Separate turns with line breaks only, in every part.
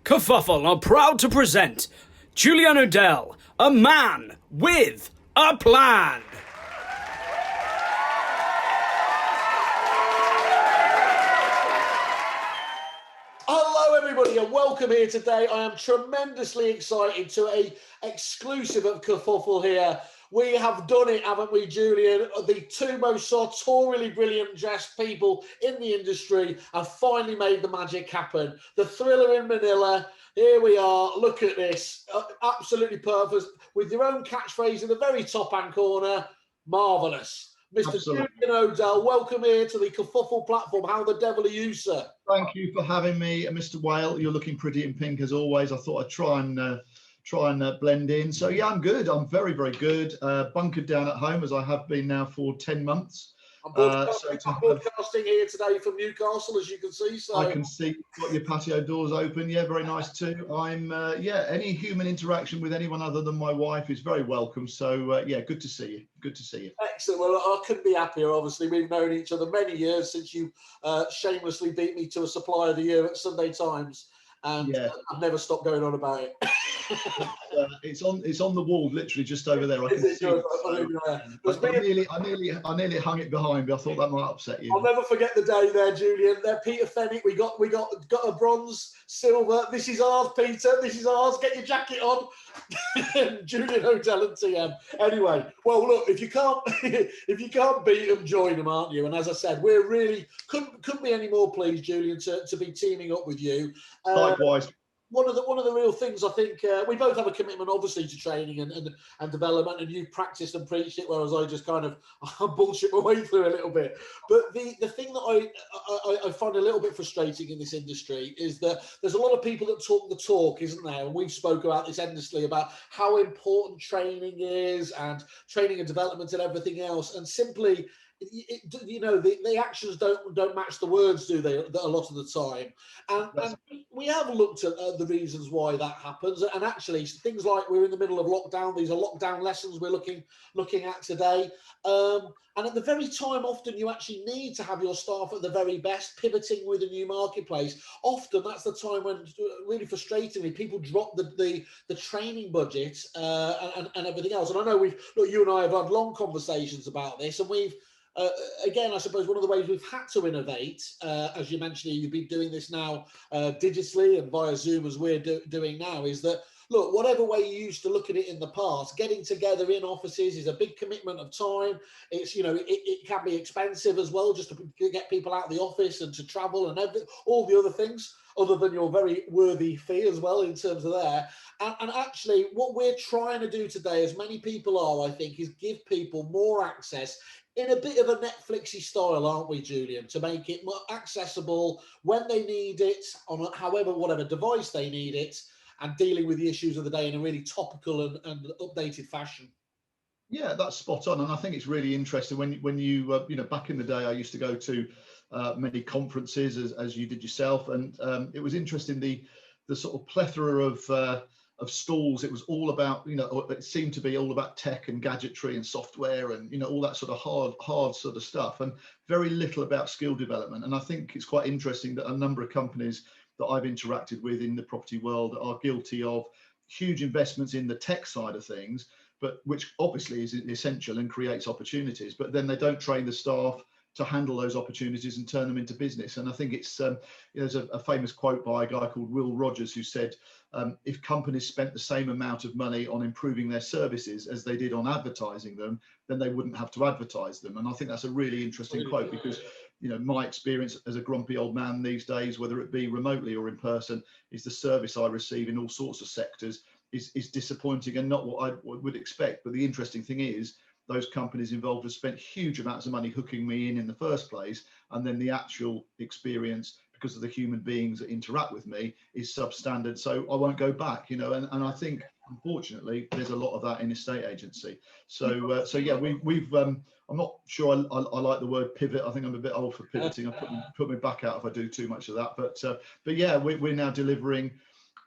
Kerfuffle are proud to present Julian O'Dell, a man with a plan.
Hello everybody and welcome here today. I am tremendously excited to an exclusive of Kerfuffle here. We have done it, haven't we, Julian? The two most sartorially brilliant dressed people in the industry have finally made the magic happen. The Thriller in Manila. Here we are. Look at this. Absolutely perfect. With your own catchphrase in the very top hand corner. Marvellous. Mr.
Absolutely.
Julian O'Dell, welcome here to the Kerfuffle platform. How the devil are you, sir?
Thank you for having me, Mr. Whale. You're looking pretty in pink as always. I thought I'd try and blend in. So yeah, I'm good. I'm very, very good. Bunkered down at home as I have been now for 10 months.
I'm broadcasting here today from Newcastle, as you can see. So
I can see you've got your patio doors open. Yeah, very nice too. I'm any human interaction with anyone other than my wife is very welcome. So yeah, good to see you. Good to see you.
Excellent. Well, I couldn't be happier. Obviously, we've known each other many years since you shamelessly beat me to a Supplier of the Year at Sunday Times, and
Yeah.
I've never stopped going on about it.
It's on the wall, literally just over there. I can see it. I nearly hung it behind me. I thought that might upset you.
I'll never forget the day there, Julian. There, Peter Fenwick. We got a bronze, silver. This is ours, Peter. This is ours. Get your jacket on. Julian O'Dell and TM. Anyway, well, look, if you can't beat them, join them, aren't you? And as I said, we're really couldn't be any more pleased, Julian, to be teaming up with you.
Likewise.
One of the real things I think we both have a commitment, obviously, to training and development, and you practiced and preached it, whereas I just kind of bullshit my way through a little bit. But the thing that I find a little bit frustrating in this industry is that there's a lot of people that talk the talk, isn't there? And we've spoke about this endlessly about how important training is and training and development and everything else, and simply. The actions don't match the words, do they? A lot of the time, and we have looked at the reasons why that happens. And actually, things like we're in the middle of lockdown. These are lockdown lessons we're looking at today. And at the very time, often you actually need to have your staff at the very best, pivoting with a new marketplace. Often that's the time when, really frustratingly, people drop the training budget and everything else. And I know you and I have had long conversations about this, and we've. Again, I suppose one of the ways we've had to innovate, as you mentioned, you've been doing this now digitally and via Zoom as we're doing now, is that, look, whatever way you used to look at it in the past, getting together in offices is a big commitment of time. It's, it can be expensive as well, just to get people out of the office and to travel and all the other things, other than your very worthy fee as well in terms of there. And actually, what we're trying to do today, as many people are, I think, is give people more access in a bit of a Netflixy style, aren't we, Julian, to make it more accessible when they need it, on whatever device they need it, and dealing with the issues of the day in a really topical and updated fashion.
Yeah, that's spot on, and I think it's really interesting when you back in the day, I used to go to many conferences as you did yourself, and it was interesting the sort of plethora of stalls. It was all about, it seemed to be all about tech and gadgetry and software and, all that sort of hard sort of stuff, and very little about skill development. And I think it's quite interesting that a number of companies that I've interacted with in the property world are guilty of huge investments in the tech side of things, but which obviously is essential and creates opportunities, but then they don't train the staff to handle those opportunities and turn them into business. And I think it's there's a famous quote by a guy called Will Rogers who said, if companies spent the same amount of money on improving their services as they did on advertising them, then they wouldn't have to advertise them. And I think that's a really interesting quote, because my experience as a grumpy old man these days, whether it be remotely or in person, is the service I receive in all sorts of sectors is disappointing and not what I would expect. But the interesting thing is, those companies involved have spent huge amounts of money hooking me in the first place, and then the actual experience, because of the human beings that interact with me, is substandard. So I won't go back, and I think unfortunately there's a lot of that in estate agency. So yeah, we've I'm not sure I like the word pivot. I think I'm a bit old for pivoting. I put me back out if I do too much of that. But yeah, we're now delivering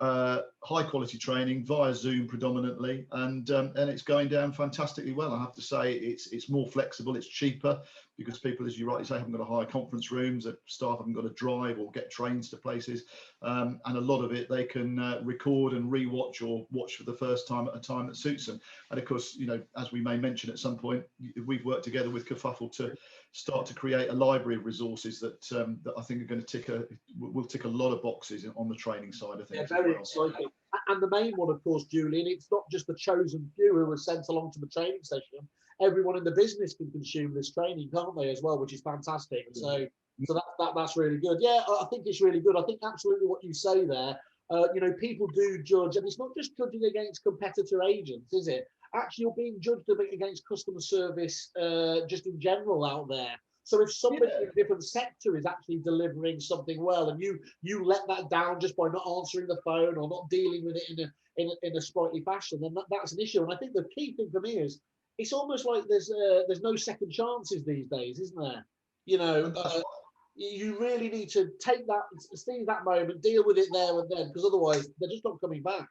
high quality training via Zoom predominantly, and it's going down fantastically well. I have to say, it's more flexible, it's cheaper, because people, as you rightly say, haven't got to hire conference rooms, that staff haven't got to drive or get trains to places, and a lot of it they can record and re-watch or watch for the first time at a time that suits them. And of course, you know, as we may mention at some point, we've worked together with Kerfuffle to start to create a library of resources that that I think are going to will tick a lot of boxes on the training side of things.
Yeah, very exciting. And the main one, of course, Julian, it's not just the chosen few who are sent along to the training session. Everyone in the business can consume this training, can't they, as well, which is fantastic. So that's really good. Yeah, I think it's really good. I think absolutely what you say there. You know, people do judge, and it's not just judging against competitor agents, is it? Actually, you're being judged a bit against customer service just in general out there. So if somebody in a different sector is actually delivering something well, and you let that down just by not answering the phone or not dealing with it in a sprightly fashion, then that's an issue. And I think the key thing for me is it's almost like there's no second chances these days, isn't there? You know, you really need to take that, seize that moment, deal with it there and then, because otherwise they're just not coming back.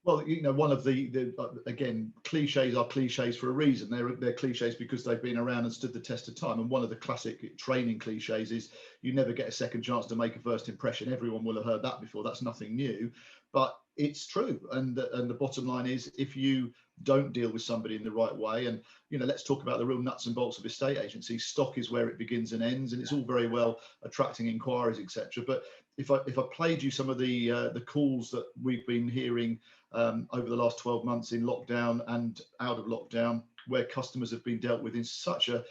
Well, you know, one of the again, cliches are cliches for a reason. They're cliches because they've been around and stood the test of time. And one of the classic training cliches is you never get a second chance to make a first impression. Everyone will have heard that before. That's nothing new, but it's true. And the bottom line is, if you don't deal with somebody in the right way, and you know, let's talk about the real nuts and bolts of estate agency. Stock is where it begins and ends, and it's all very well attracting inquiries, etc. But if I played you some of the calls that we've been hearing over the last 12 months in lockdown and out of lockdown, where customers have been dealt with in such a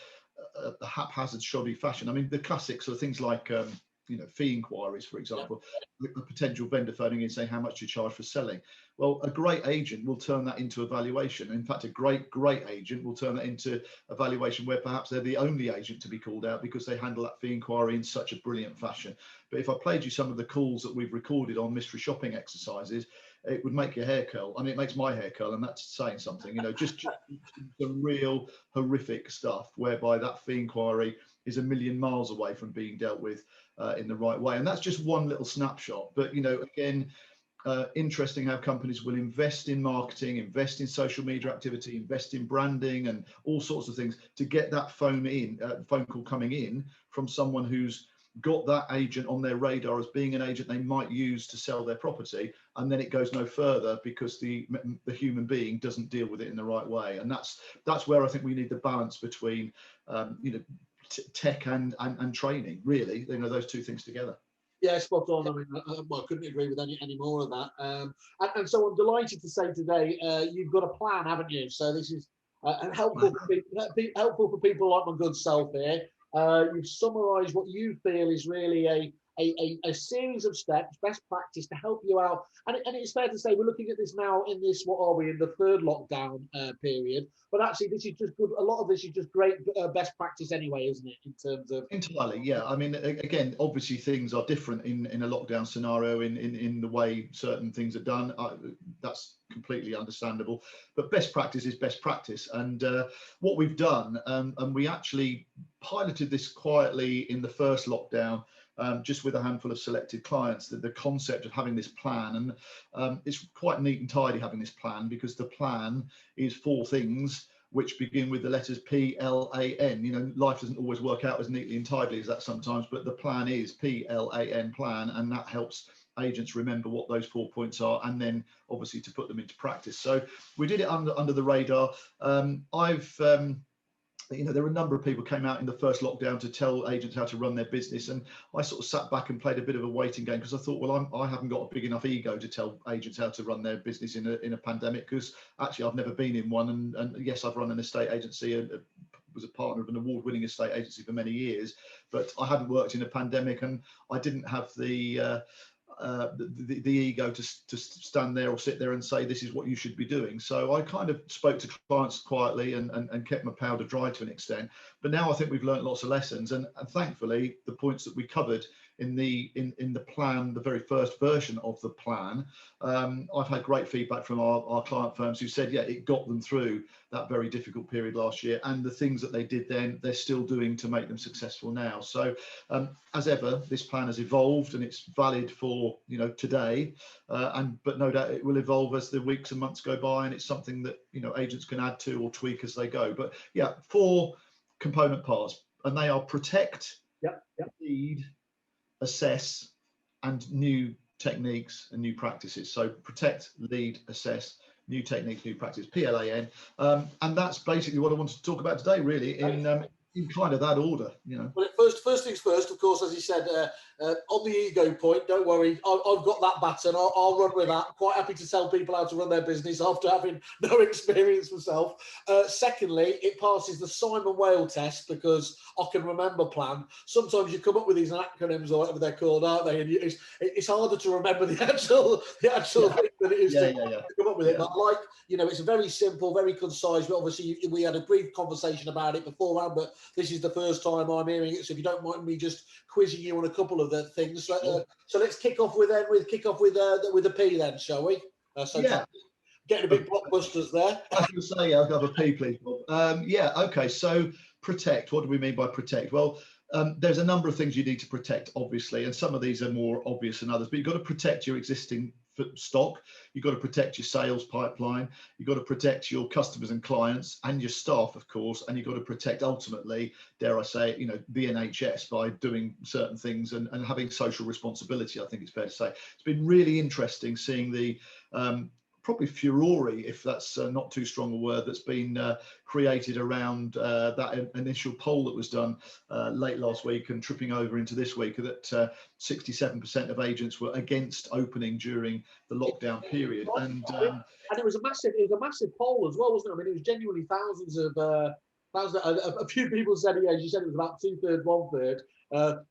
haphazard, shoddy fashion. I mean, the classics are things like you know, fee inquiries, for example, a potential vendor phoning in saying how much you charge for selling. Well, a great agent will turn that into a valuation. In fact, a great agent will turn that into a valuation where perhaps they're the only agent to be called out because they handle that fee inquiry in such a brilliant fashion. But if I played you some of the calls that we've recorded on mystery shopping exercises, it would make your hair curl. I mean, it makes my hair curl, and that's saying something. You know, just the real horrific stuff whereby that fee inquiry is a million miles away from being dealt with in the right way. And that's just one little snapshot. But, you know, again, interesting how companies will invest in marketing, invest in social media activity, invest in branding and all sorts of things to get that phone call coming in from someone who's got that agent on their radar as being an agent they might use to sell their property, and then it goes no further because the human being doesn't deal with it in the right way. And that's where I think we need the balance between you know, tech and training, really, you know, those two things together.
Yeah, spot on. I mean, well, I couldn't agree with any more of that. And so I'm delighted to say today you've got a plan, haven't you? So this is helpful for people like my good self here. You've summarised what you feel is really a series of steps, best practice to help you out. And it's fair to say we're looking at this now in this, what are we, in the third lockdown period. But actually, this is just good. A lot of this is just great best practice anyway, isn't it, in terms of...
Entirely, yeah. I mean, again, obviously things are different in a lockdown scenario in the way certain things are done. That's completely understandable. But best practice is best practice. And what we've done, and we actually piloted this quietly in the first lockdown, just with a handful of selected clients, the concept of having this plan. And it's quite neat and tidy having this plan, because the plan is 4 things which begin with the letters PLAN. You know, life doesn't always work out as neatly and tidily as that sometimes, but the plan is PLAN, plan, and that helps agents remember what those 4 points are, and then obviously to put them into practice. So we did it under the radar. You know, there were a number of people came out in the first lockdown to tell agents how to run their business, and I sort of sat back and played a bit of a waiting game, because I thought, well, I haven't got a big enough ego to tell agents how to run their business in a pandemic, because actually I've never been in one, and yes, I've run an estate agency, was a partner of an award-winning estate agency for many years, but I hadn't worked in a pandemic, and I didn't have the ego to stand there or sit there and say this is what you should be doing. So I kind of spoke to clients quietly and kept my powder dry to an extent. But now I think we've learned lots of lessons, and thankfully the points that we covered in the plan, the very first version of the plan, I've had great feedback from our client firms who said, yeah, it got them through that very difficult period last year, and the things that they did then, they're still doing to make them successful now. So as ever, this plan has evolved, and it's valid for, you know, today, but no doubt it will evolve as the weeks and months go by, and it's something that, you know, agents can add to or tweak as they go. But yeah, 4 component parts: and they are protect,
Yep.
lead, assess, and new techniques and new practices. So protect, lead, assess, new techniques, new practice, PLAN. And that's basically what I wanted to talk about today, really, in kind of that order, you know.
Well, first things first, of course, as you said, on the ego point, don't worry, I've got that baton. I'll run with that. Quite happy to tell people how to run their business after having no experience myself. Secondly, it passes the Simon Whale test because I can remember plan. Sometimes you come up with these acronyms or whatever they're called, aren't they? And it's harder to remember the actual thing than it is to come up with it. But it's very simple, very concise. But obviously, we had a brief conversation about it beforehand, but this is the first time I'm hearing it, so if you don't mind me just quizzing you on a couple of the things, so let's kick off with a P then, shall we? Getting a big blockbusters there.
I was going to say, I'll have a P, please, Bob. Okay. So protect. What do we mean by protect? Well, there's a number of things you need to protect, obviously, and some of these are more obvious than others. But you've got to protect your existing stock. You've got to protect your sales pipeline. You've got to protect your customers and clients and your staff, of course, and you've got to protect, ultimately, dare I say, the NHS by doing certain things and having social responsibility. I think it's fair to say it's been really interesting seeing the probably furore, if that's not too strong a word, that's been created around that initial poll that was done late last week and tripping over into this week, that 67% of agents were against opening during the lockdown period. And
it was a massive poll as well, wasn't it? I mean, it was genuinely thousands of a few people said, as you said, it was about 2/3, 1/3.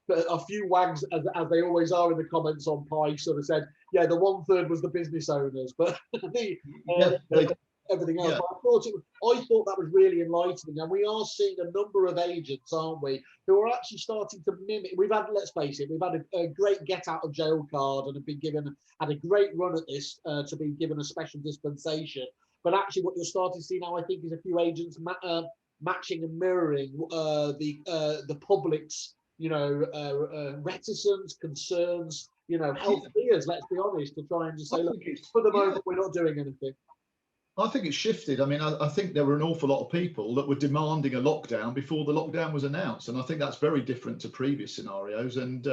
But a few wags, as they always are in the comments on Pi, sort of said, yeah, the 1/3 was the business owners, but everything else. But I thought that was really enlightening, and we are seeing a number of agents, aren't we, who are actually starting to mimic. Let's face it, we've had a great get out of jail card and have had a great run at this to be given a special dispensation. But actually, what you're starting to see now, I think, is a few agents matching and mirroring the public's reticence, concerns, health fears, let's be honest, to try and just say, look, for the moment, we're not doing anything.
I think it's shifted. I mean, I think there were an awful lot of people that were demanding a lockdown before the lockdown was announced. And I think that's very different to previous scenarios. And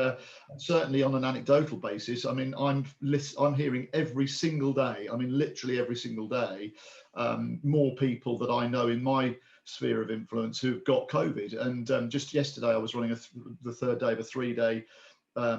certainly on an anecdotal basis, I mean, I'm hearing every single day, literally every single day, more people that I know in my sphere of influence who've got COVID. And just yesterday, I was running the third day of a 3-day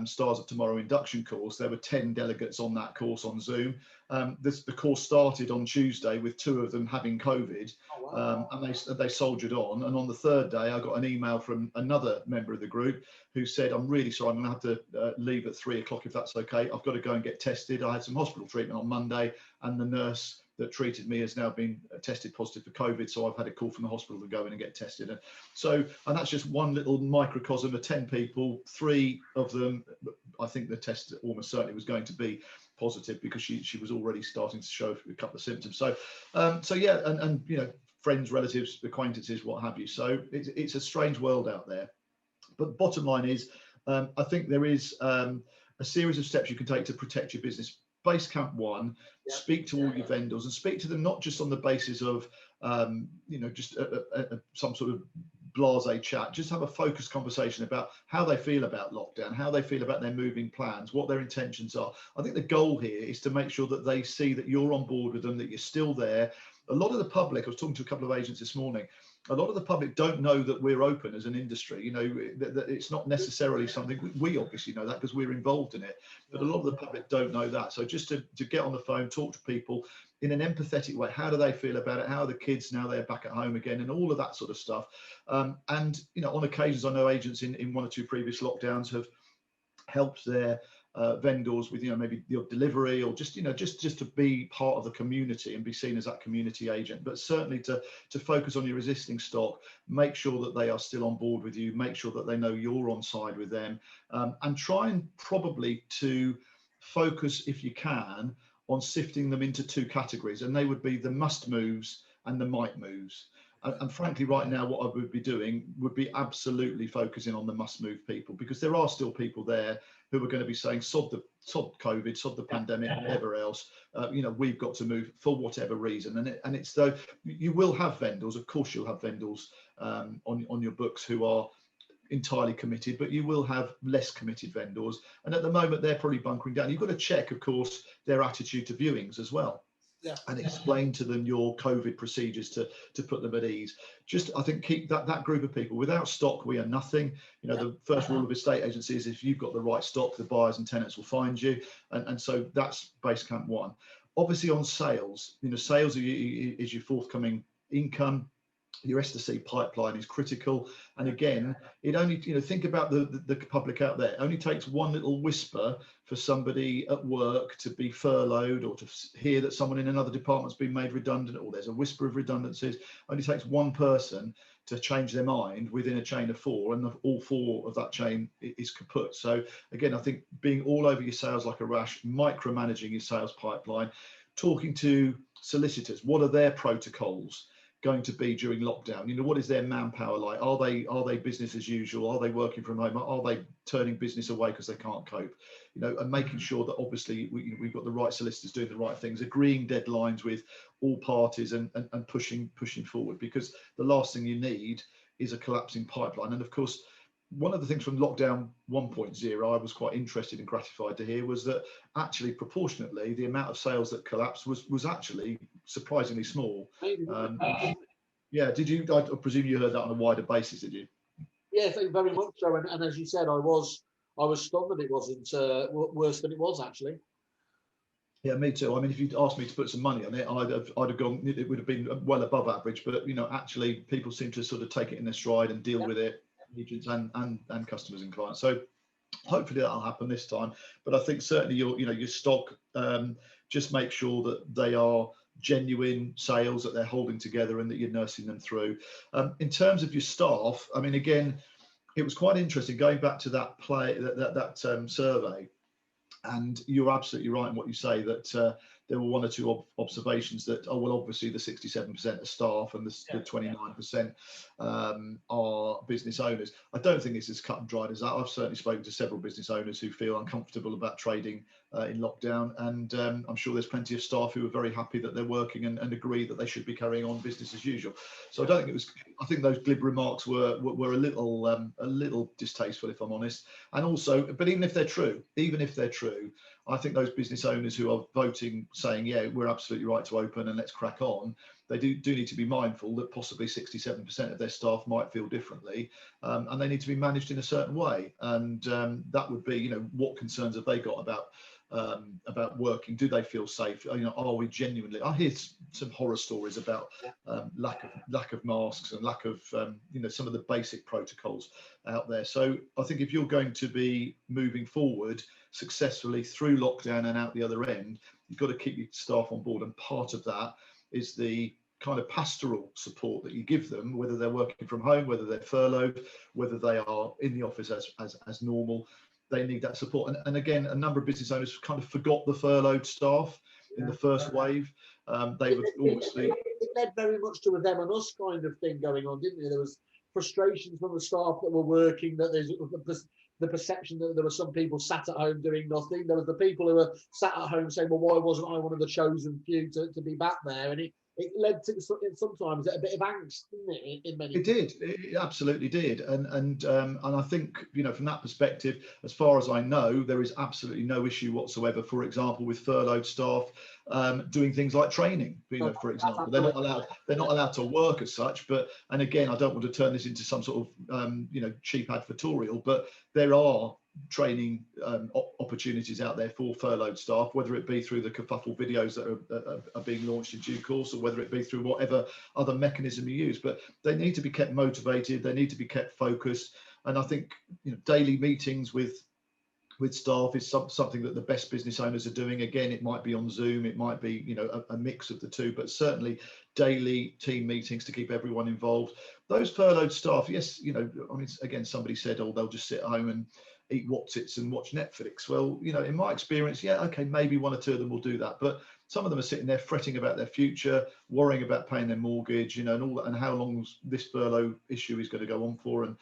Stars of Tomorrow induction course. There were 10 delegates on that course on Zoom. The course started on Tuesday with 2 of them having COVID. And they soldiered on. And on the third day, I got an email from another member of the group who said, I'm really sorry, I'm going to have to leave at 3 o'clock if that's okay. I've got to go and get tested. I had some hospital treatment on Monday, and the nurse that treated me has now been tested positive for COVID. So I've had a call from the hospital to go in and get tested. And that's just one little microcosm of 10 people. 3 of them, I think the test almost certainly was going to be positive because she was already starting to show a couple of symptoms. So friends, relatives, acquaintances, what have you. So it's a strange world out there. But bottom line is, I think there is a series of steps you can take to protect your business. Base camp 1, speak to all your vendors and speak to them not just on the basis of just some sort of blasé chat. Just have a focused conversation about how they feel about lockdown, how they feel about their moving plans, what their intentions are. I think the goal here is to make sure that they see that you're on board with them, that you're still there. A lot of the public, I was talking to a couple of agents this morning, a lot of the public don't know that we're open as an industry. That it's not necessarily something, we obviously know that because we're involved in it, but a lot of the public don't know that. So just to get on the phone, talk to people in an empathetic way. How do they feel about it? How are the kids now they're back at home again, and all of that sort of stuff. On occasions, I know agents in 1 or 2 previous lockdowns have helped their vendors with maybe your delivery, or just to be part of the community and be seen as that community agent. But certainly to focus on your existing stock, make sure that they are still on board with you, make sure that they know you're on side with them, and try and probably to focus, if you can, on sifting them into 2 categories, and they would be the must moves and the might moves. And frankly, right now, what I would be doing would be absolutely focusing on the must move people, because there are still people there who are going to be saying, sod COVID, sod the pandemic, whatever else, we've got to move for whatever reason. And it's though you will have vendors, of course you'll have vendors on your books who are entirely committed, but you will have less committed vendors. And at the moment, they're probably bunkering down. You've got to check, of course, their attitude to viewings as well.
Yeah.
And explain to them your COVID procedures to put them at ease. Just, I think, keep that group of people. Without stock, we are nothing. You know, the first rule of estate agency is if you've got the right stock, the buyers and tenants will find you. And so that's base camp one. Obviously on sales, you know, sales is your forthcoming income. Your S2C pipeline is critical. And again, it only, you know, think about the public out there. It only takes one little whisper for somebody at work to be furloughed, or to hear that someone in another department's been made redundant, or there's a whisper of redundancies. It only takes one person to change their mind within a chain of four, and all four of that chain is kaput. So again, I think being all over your sales like a rash, micromanaging your sales pipeline, talking to solicitors, what are their protocols going to be during lockdown? You know, what is their manpower like? Are they business as usual? Are they working from home? Are they turning business away because they can't cope? You know, and making sure that obviously we've got the right solicitors doing the right things, agreeing deadlines with all parties, and pushing forward, because the last thing you need is a collapsing pipeline. And of course, one of the things from lockdown 1.0 I was quite interested and gratified to hear was that actually proportionately the amount of sales that collapsed was actually surprisingly small. Yeah, did you? I presume you heard that on a wider basis, did you?
Yeah, very much so. And as you said, I was stunned that it wasn't worse than it was actually.
Yeah, me too. I mean, if you'd asked me to put some money on it, I'd have gone. It would have been well above average. But you know, actually, people seem to sort of take it in their stride and deal with it, agents and customers and clients. So hopefully that'll happen this time. But I think certainly your stock, just make sure that they are genuine sales, that they're holding together, and that you're nursing them through. In terms of your staff, I mean, again, it was quite interesting going back to that survey. And you're absolutely right in what you say, that there were one or two observations that, oh, well, obviously the 67% are staff and the 29% are business owners. I don't think it's as cut and dried as that. I've certainly spoken to several business owners who feel uncomfortable about trading in lockdown, and I'm sure there's plenty of staff who are very happy that they're working and agree that they should be carrying on business as usual. So I don't think it was. I think those glib remarks were a little distasteful, if I'm honest. And also, but even if they're true, I think those business owners who are voting, saying, yeah, we're absolutely right to open and let's crack on, they do need to be mindful that possibly 67% of their staff might feel differently, and they need to be managed in a certain way. And that would be, you know, what concerns have they got about working? Do they feel safe? You know, are we genuinely? I hear some horror stories about lack of masks and lack of you know, some of the basic protocols out there. So I think if you're going to be moving forward successfully through lockdown and out the other end, you've got to keep your staff on board, and part of that is the kind of pastoral support that you give them, whether they're working from home, whether they're furloughed, whether they are in the office as normal. They need that support. And again, a number of business owners kind of forgot the furloughed staff in the first wave. They were obviously...
It led very much to a them and us kind of thing going on, didn't it? There was frustrations from the staff that were working, that there's the perception that there were some people sat at home doing nothing. There was the people who were sat at home saying, well, why wasn't I one of the chosen few to be back there? And it led to sometimes a bit of angst, didn't it? In many.
It did. It absolutely did. And I think, you know, from that perspective, as far as I know, there is absolutely no issue whatsoever. For example, with furloughed staff doing things like training. You know, for example, they're not allowed to work as such. But, and again, I don't want to turn this into some sort of you know, cheap advertorial, but there are training opportunities out there for furloughed staff, whether it be through the Kerfuffle videos that are being launched in due course, or whether it be through whatever other mechanism you use. But they need to be kept motivated, they need to be kept focused. And I think, you know, daily meetings with staff is something that the best business owners are doing. Again, it might be on Zoom, it might be, you know, a mix of the two, but certainly daily team meetings to keep everyone involved. Those furloughed staff, yes, you know, I mean, again, somebody said, oh, they'll just sit at home and eat Wotsits and watch Netflix. Well, you know, in my experience, yeah, okay, maybe one or two of them will do that, but some of them are sitting there fretting about their future, worrying about paying their mortgage, you know, and all that, and how long this furlough issue is going to go on for, and,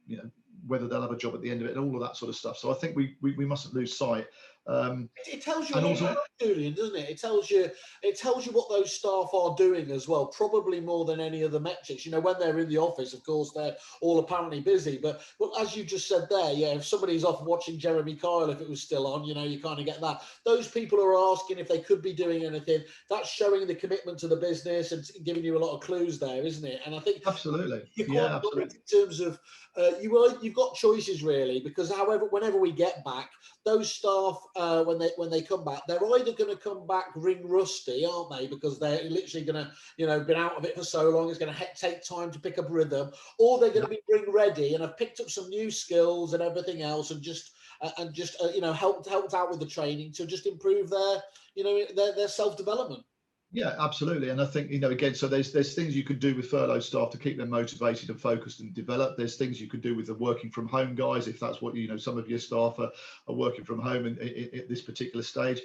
you know, whether they'll have a job at the end of it, and all of that sort of stuff. So I think we mustn't lose sight
It tells you a
And
lot,
also,
Julian, doesn't it? It tells you what those staff are doing as well, probably more than any other metrics. You know, when they're in the office, of course, they're all apparently busy. But as you just said there, yeah, if somebody's off watching Jeremy Kyle, if it was still on, you know, you kind of get that. Those people are asking if they could be doing anything. That's showing the commitment to the business and giving you a lot of clues there, isn't it? And I think
absolutely,
you're quite
yeah,
right
absolutely.
in terms of you've got choices really, because whenever we get back, those staff when they come back, they're either going to come back ring rusty, aren't they? Because they're literally going to, you know, been out of it for so long, it's going to take time to pick up rhythm, or they're going to be ring ready and have picked up some new skills and everything else, and just you know, helped out with the training to just improve their, you know, their self development.
Yeah, absolutely. And I think, you know, again, so there's things you could do with furloughed staff to keep them motivated and focused and develop. There's things you could do with the working from home guys, if that's what, you know, some of your staff are working from home at this particular stage.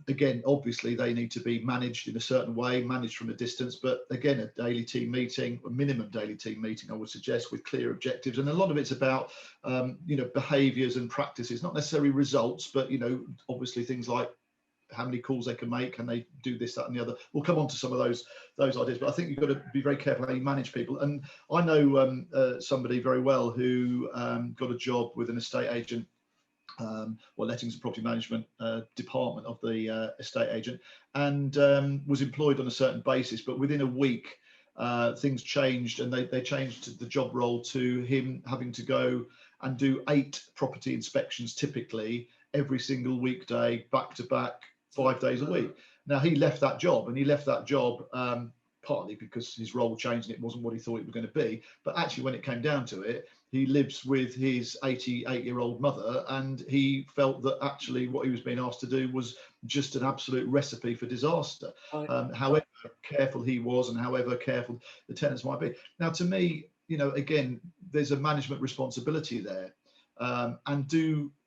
Again, obviously they need to be managed in a certain way, managed from a distance, but again, a daily team meeting, a minimum daily team meeting, I would suggest, with clear objectives. And a lot of it's about, you know, behaviours and practices, not necessarily results, but, you know, obviously things like how many calls they can make, can they do this, that, and the other. We'll come on to some of those ideas, but I think you've got to be very careful how you manage people. And I know somebody very well who got a job with an estate agent, lettings and property management department of the estate agent, and was employed on a certain basis. But within a week, things changed, and they changed the job role to him having to go and do 8 property inspections typically every single weekday, back to back, 5 days a week. Now he left that job, and he left that job partly because his role changed and it wasn't what he thought it was going to be. But actually, when it came down to it, he lives with his 88-year-old mother, and he felt that actually what he was being asked to do was just an absolute recipe for disaster. However careful he was, and however careful the tenants might be. Now, to me, you know, again, there's a management responsibility there.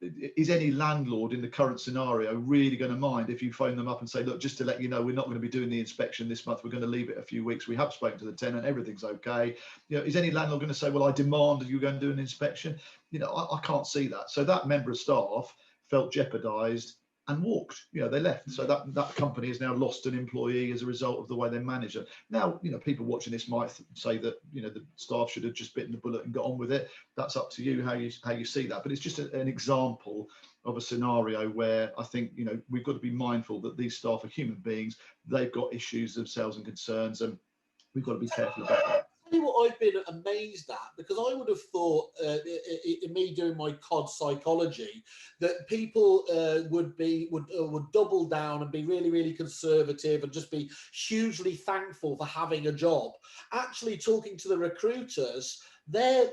Is any landlord in the current scenario really going to mind if you phone them up and say, look, just to let you know, we're not going to be doing the inspection this month, we're going to leave it a few weeks, we have spoken to the tenant, everything's okay? You know, is any landlord going to say, well, I demand that you go and do an inspection? You know, I can't see that. So that member of staff felt jeopardized and walked. You know, they left. So that company has now lost an employee as a result of the way they manage it. Now, you know, people watching this might say that, you know, the staff should have just bitten the bullet and got on with it. That's up to you how you see that. But it's just an example of a scenario where I think, you know, we've got to be mindful that these staff are human beings. They've got issues themselves and concerns, and we've got to be careful about that.
Tell you what I've been amazed at, because I would have thought, in me doing my COD psychology, that people would double down and be really, really conservative and just be hugely thankful for having a job. Actually, talking to the recruiters, they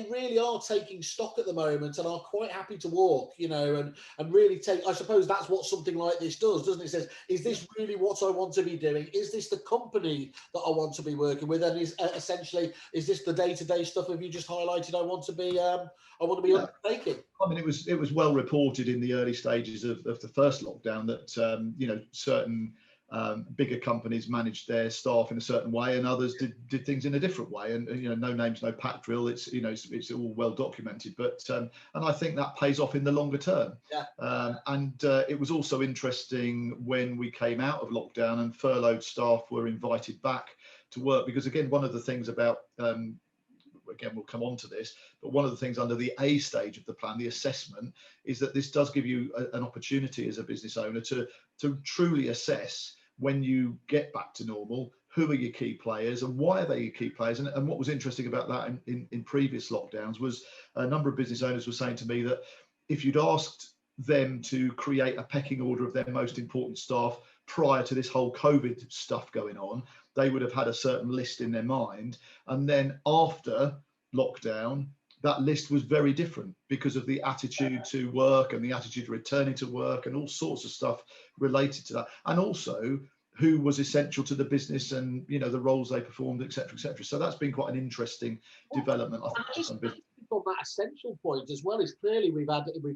really are taking stock at the moment and are quite happy to walk, you know, and really take. I suppose that's what something like this does, doesn't it? It says, is this really what I want to be doing? Is this the company that I want to be working with? And is essentially, is this the day-to-day stuff have you just highlighted I want to be undertaking?
I mean, it was well reported in the early stages of the first lockdown that you know, certain bigger companies managed their staff in a certain way, and others did things in a different way. And you know, no names, no pack drill. It's, you know, it's all well documented. But and I think that pays off in the longer term.
Yeah.
It was also interesting when we came out of lockdown and furloughed staff were invited back to work, because again, one of the things about again, we'll come on to this, but one of the things under the A stage of the plan, the assessment, is that this does give you an opportunity as a business owner to truly assess, when you get back to normal, who are your key players and why are they your key players. And what was interesting about that in previous lockdowns was a number of business owners were saying to me that if you'd asked them to create a pecking order of their most important staff prior to this whole COVID stuff going on, they would have had a certain list in their mind. And then after lockdown, that list was very different because of the attitude to work and the attitude to returning to work and all sorts of stuff related to that. And also who was essential to the business and, you know, the roles they performed, et cetera, et cetera. So that's been quite an interesting development, I think.
Just on that essential point as well, is clearly we've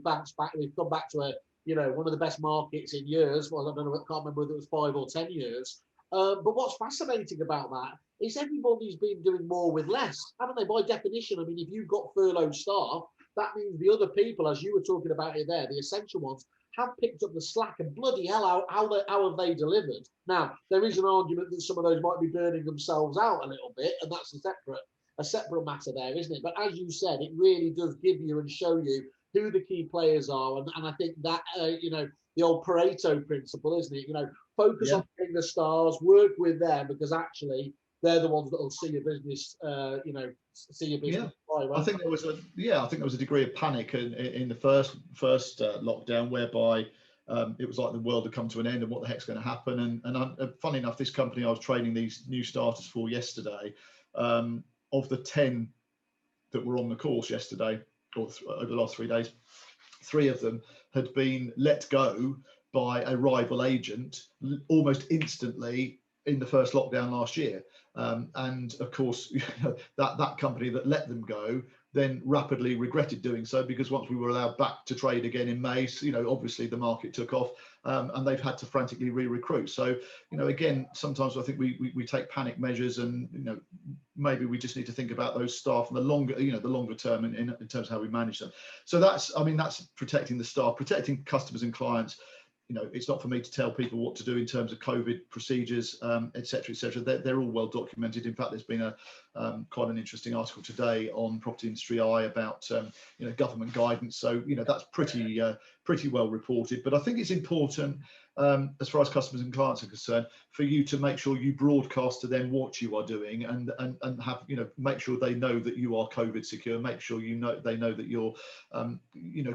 bounced back, we've come back to a, you know, one of the best markets in years. Well, I don't know, I can't remember whether it was 5 or 10 years. But what's fascinating about that is everybody's been doing more with less, haven't they? By definition, I mean, if you've got furloughed staff, that means the other people, as you were talking about it there, the essential ones, have picked up the slack, and bloody hell, how have they delivered? Now, there is an argument that some of those might be burning themselves out a little bit, and that's a separate matter there, isn't it? But as you said, it really does give you and show you who the key players are, and I think that the old Pareto principle, isn't it? Focus on getting the stars, work with them, because actually they're the ones that will see your business, see your business.
Yeah. I think there was a degree of panic in the first lockdown, whereby it was like the world had come to an end and what the heck's going to happen. And funny enough, this company I was training these new starters for yesterday, of the 10 that were on the course yesterday, or over the last 3 days, 3 of them had been let go by a rival agent almost instantly in the first lockdown last year. And of course, that company that let them go then rapidly regretted doing so, because once we were allowed back to trade again in May, obviously the market took off, and they've had to frantically re-recruit. So, again, sometimes I think we take panic measures, and maybe we just need to think about those staff and the longer term in terms of how we manage them. So that's protecting the staff, protecting customers and clients. It's not for me to tell people what to do in terms of COVID procedures, et cetera. They're all well documented. In fact, there's been quite an interesting article today on Property Industry Eye about government guidance. So that's pretty well reported. But I think it's important, as far as customers and clients are concerned, for you to make sure you broadcast to them what you are doing, and have make sure they know that you are COVID secure. Make sure they know that you're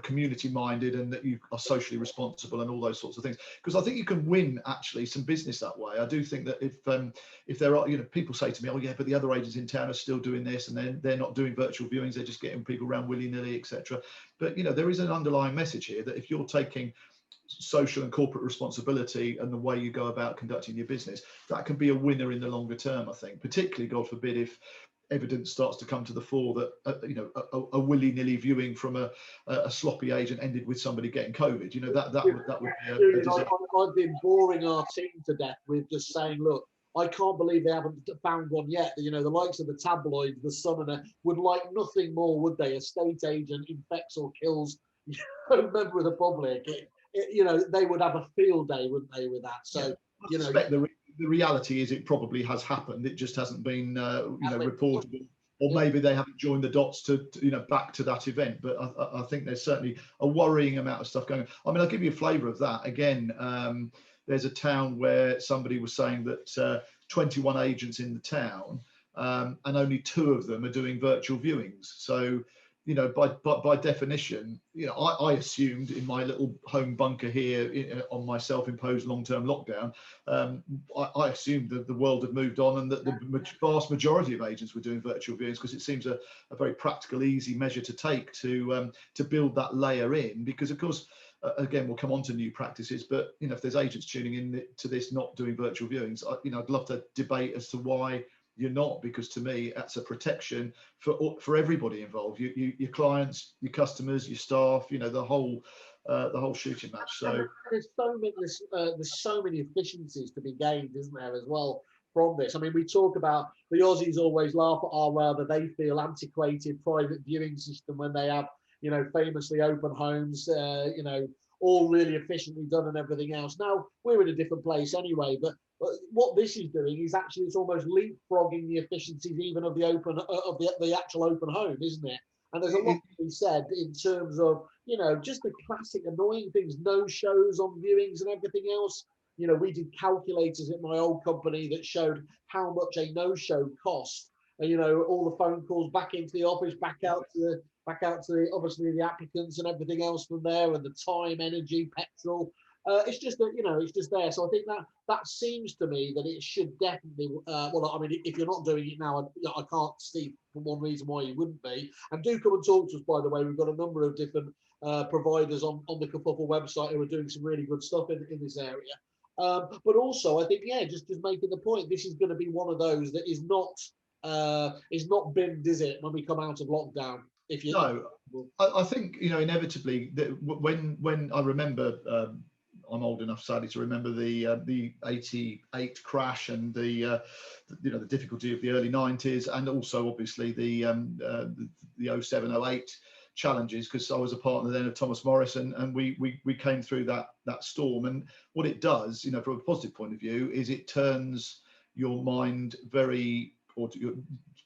community minded and that you are socially responsible and all those sorts of things. Because I think you can win actually some business that way. I do think that if there are people say to me, oh yeah, but the other agents in town are still doing this, and they're not doing virtual viewings, they're just getting people around willy-nilly, etc. But there is an underlying message here that if you're taking social and corporate responsibility and the way you go about conducting your business, that can be a winner in the longer term. I think, particularly, God forbid, if evidence starts to come to the fore that a willy-nilly viewing from a sloppy agent ended with somebody getting COVID. That would be a disaster.
I've been boring our team to death with just saying, look, I can't believe they haven't found one yet. The likes of the tabloids, the Sun, and would like nothing more, would they? A state agent infects or kills a member of the public. They would have a field day, wouldn't they, with that? So,
I suspect the reality is it probably has happened. It just hasn't been, reported, or maybe they haven't joined the dots to back to that event. But I think there's certainly a worrying amount of stuff going on. I mean, I'll give you a flavour of that. Again, there's a town where somebody was saying that 21 agents in the town, and only 2 of them are doing virtual viewings. So, by definition, I assumed in my little home bunker here on my self-imposed long-term lockdown, I assumed that the world had moved on and that the vast majority of agents were doing virtual viewings, because it seems a very practical, easy measure to take to build that layer in. Because of course, again, we'll come on to new practices, but if there's agents tuning in to this not doing virtual viewings, I'd love to debate as to why you're not, because to me that's a protection for everybody involved, your clients, your customers, your staff, the whole shooting match. So
there's so many efficiencies to be gained, isn't there, as well, from this? I mean, we talk about the Aussies always laugh at our rather they feel antiquated private viewing system when they have famously open homes, all really efficiently done and everything else. Now we're in a different place anyway, but what this is doing is actually it's almost leapfrogging the efficiencies even of the actual open home, isn't it? And there's a lot to be said in terms of just the classic annoying things, no shows on viewings and everything else. We did calculators at my old company that showed how much a no-show cost. All the phone calls back into the office, back out to the obviously the applicants and everything else from there, and the time, energy, petrol. It's just that it's just there. So I think that seems to me that it should definitely. Well, I mean, if you're not doing it now, I can't see for one reason why you wouldn't be. And do come and talk to us, by the way. We've got a number of different providers on the Kerfuffle website who are doing some really good stuff in this area. But also, I think just making the point, this is going to be one of those that is not binned, is it, when we come out of lockdown?
I think inevitably that when I remember. I'm old enough, sadly, to remember the '88 crash and the difficulty of the early '90s, and also obviously the '07, '08 challenges, because I was a partner then of Thomas Morris, and we came through that storm. And what it does, you know, from a positive point of view, is it turns your mind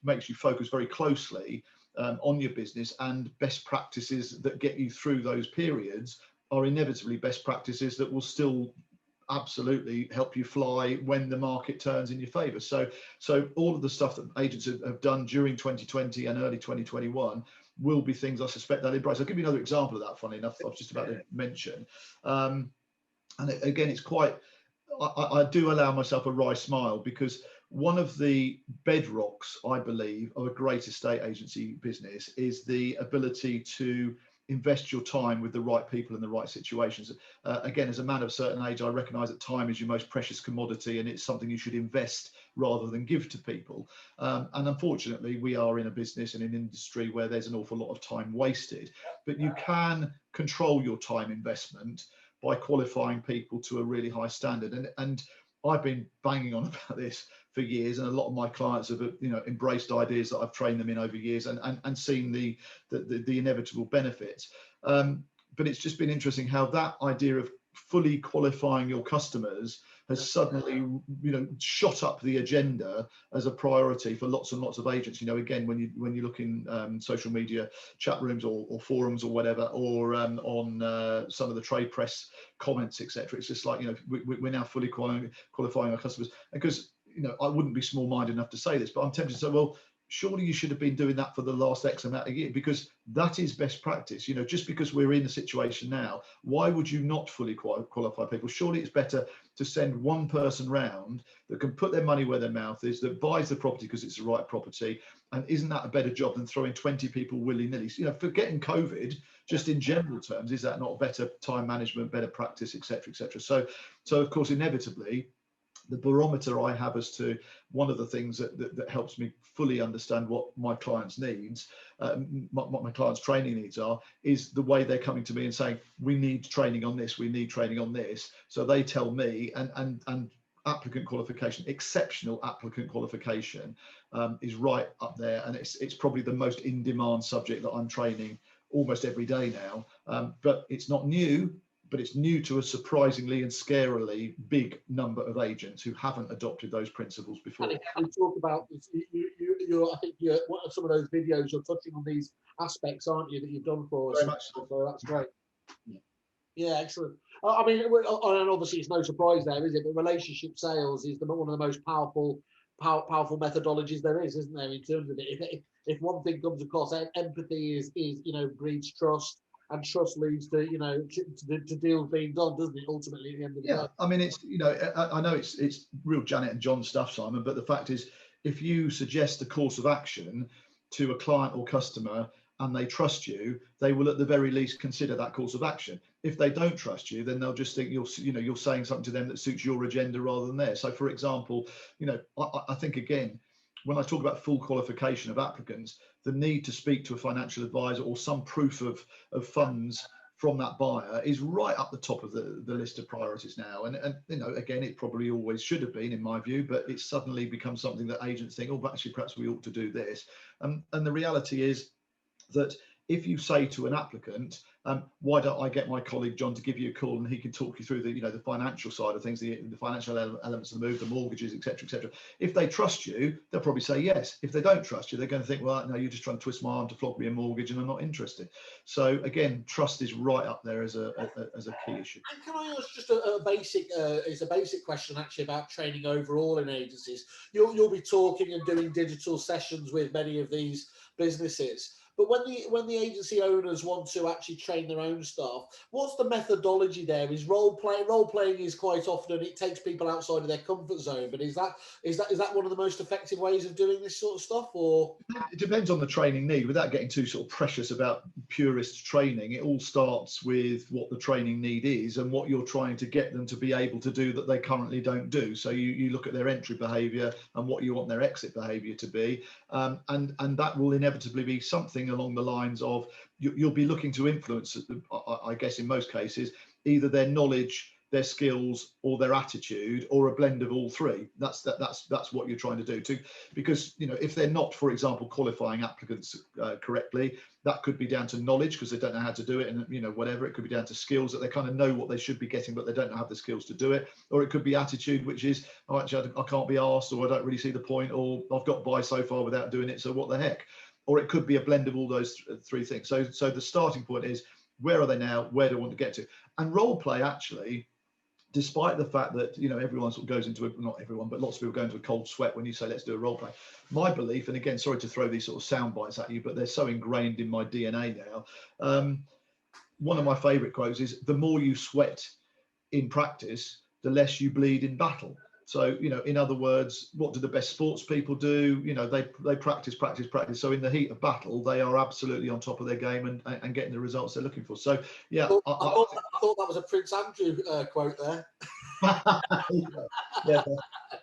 makes you focus very closely on your business, and best practices that get you through those periods are inevitably best practices that will still absolutely help you fly when the market turns in your favor. So all of the stuff that agents have done during 2020 and early 2021 will be things I suspect they'll embrace. I'll give you another example of that, funny enough, I was just about to mention. And again, it's quite, I do allow myself a wry smile, because one of the bedrocks, I believe, of a great estate agency business is the ability to invest your time with the right people in the right situations. Again, as a man of a certain age, I recognise that time is your most precious commodity, and it's something you should invest rather than give to people. And unfortunately, we are in a business and an industry where there's an awful lot of time wasted. But you can control your time investment by qualifying people to a really high standard. And I've been banging on about this for years, and a lot of my clients have, you know, embraced ideas that I've trained them in over years, and seen the inevitable benefits. But it's just been interesting how that idea of fully qualifying your customers has suddenly, you know, shot up the agenda as a priority for lots and lots of agents. You know, again, when you look in social media chat rooms or forums or whatever, or on some of the trade press comments, etc., it's just like, you know, we're now fully qualifying our customers. Because, you know, I wouldn't be small-minded enough to say this, but I'm tempted to say, well, surely you should have been doing that for the last X amount of years, because that is best practice. You know, just because we're in a situation now, why would you not fully qualify people? Surely it's better to send one person round that can put their money where their mouth is, that buys the property because it's the right property. And isn't that a better job than throwing 20 people willy-nilly? You know, forgetting COVID, just in general terms, is that not better time management, better practice, etc., etc.? So of course, inevitably, the barometer I have as to one of the things that helps me fully understand what my clients' needs, what my clients' training needs are, is the way they're coming to me and saying, we need training on this, we need training on this. So they tell me, and applicant qualification, exceptional applicant qualification, is right up there, and it's probably the most in-demand subject that I'm training almost every day now. But it's not new. But it's new to a surprisingly and scarily big number of agents who haven't adopted those principles before.
And we talk about I think some of those videos, you're touching on these aspects, aren't you, that you've done for us?
Very much so.
So that's great. Yeah, excellent. I mean, and obviously it's no surprise there, is it? But relationship sales is one of the most powerful methodologies there is, isn't there? In terms of it, if one thing comes across, empathy is you know, breeds trust. And trust leads to, you know, to deals being done, doesn't it? Ultimately, at the end of the day.
I mean, it's, you know, I know it's real Janet and John stuff, Simon. But the fact is, if you suggest a course of action to a client or customer and they trust you, they will at the very least consider that course of action. If they don't trust you, then they'll just think you're saying something to them that suits your agenda rather than theirs. So, for example, you know, I think again, when I talk about full qualification of applicants, the need to speak to a financial advisor or some proof of funds from that buyer is right up the top of the list of priorities now. And you know, again, it probably always should have been, in my view, but it's suddenly become something that agents think, oh, but actually perhaps we ought to do this. And the reality is that if you say to an applicant, why don't I get my colleague John to give you a call and he can talk you through the, you know, the financial side of things, the financial elements of the move, the mortgages, etc., etc. If they trust you, they'll probably say yes. If they don't trust you, they're going to think, well, no, you're just trying to twist my arm to flog me a mortgage, and I'm not interested. So again, trust is right up there as a key issue.
And can I ask just a basic question actually about training overall in agencies? You'll be talking and doing digital sessions with many of these businesses. But when the agency owners want to actually train their own staff, what's the methodology there? Is role playing is quite often, it takes people outside of their comfort zone. But is that one of the most effective ways of doing this sort of stuff? Or
it depends on the training need. Without getting too sort of precious about purist training, it all starts with what the training need is and what you're trying to get them to be able to do that they currently don't do. So you look at their entry behaviour and what you want their exit behaviour to be, and that will inevitably be something along the lines of you'll be looking to influence, I guess in most cases, either their knowledge their skills or their attitude, or a blend of all three. That's what you're trying to do. Because if they're not, for example, qualifying applicants correctly, that could be down to knowledge because they don't know how to do it, and whatever. It could be down to skills that they kind of know what they should be getting, but they don't have the skills to do it. Or it could be attitude, which is, oh, actually, I can't be asked, or I don't really see the point, or I've got by so far without doing it, so what the heck. Or it could be a blend of all those three things. So the starting point is, where are they now? Where do I want to get to? And role play, actually, despite the fact that everyone sort of goes into it, not everyone, but lots of people go into a cold sweat when you say let's do a role play. My belief, and again, sorry to throw these sort of sound bites at you, but they're so ingrained in my DNA now. One of my favorite quotes is, the more you sweat in practice, the less you bleed in battle. So, in other words, what do the best sports people do? They practice. So in the heat of battle, they are absolutely on top of their game and getting the results they're looking for. So, yeah.
I thought that was a Prince Andrew quote there.
Yeah.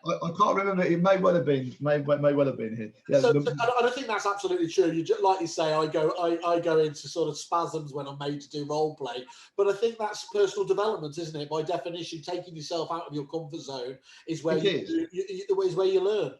I can't remember. It may well have been. May well have been here. Yeah,
so I think that's absolutely true. Like you say, I go into sort of spasms when I'm made to do role play. But I think that's personal development, isn't it? By definition, taking yourself out of your comfort zone is where is where you learn.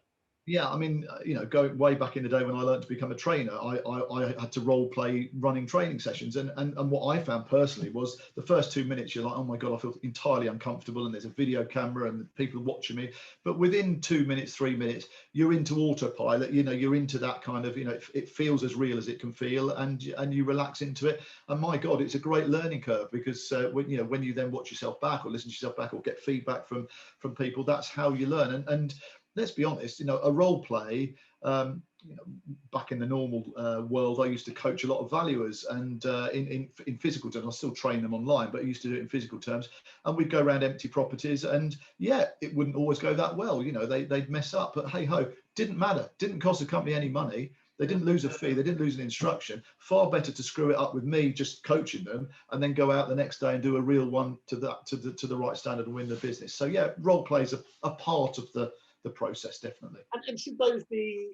Yeah, I mean, going way back in the day when I learned to become a trainer, I had to role play running training sessions. And what I found personally was the first 2 minutes, you're like, oh my God, I feel entirely uncomfortable. And there's a video camera and people watching me. But within 2 minutes, 3 minutes, you're into autopilot, you're into that kind of, it feels as real as it can feel, and you relax into it. And my God, it's a great learning curve, because when you then watch yourself back or listen to yourself back or get feedback from people, that's how you learn. And let's be honest, a role play, back in the normal world, I used to coach a lot of valuers, and in physical terms, I still train them online, but I used to do it in physical terms. And we'd go around empty properties, and it wouldn't always go that well. They'd mess up, but hey ho, didn't matter. Didn't cost the company any money. They didn't lose a fee. They didn't lose an instruction. Far better to screw it up with me just coaching them, and then go out the next day and do a real one to the right standard and win the business. So yeah, role play is a part of the process, definitely.
And should those be,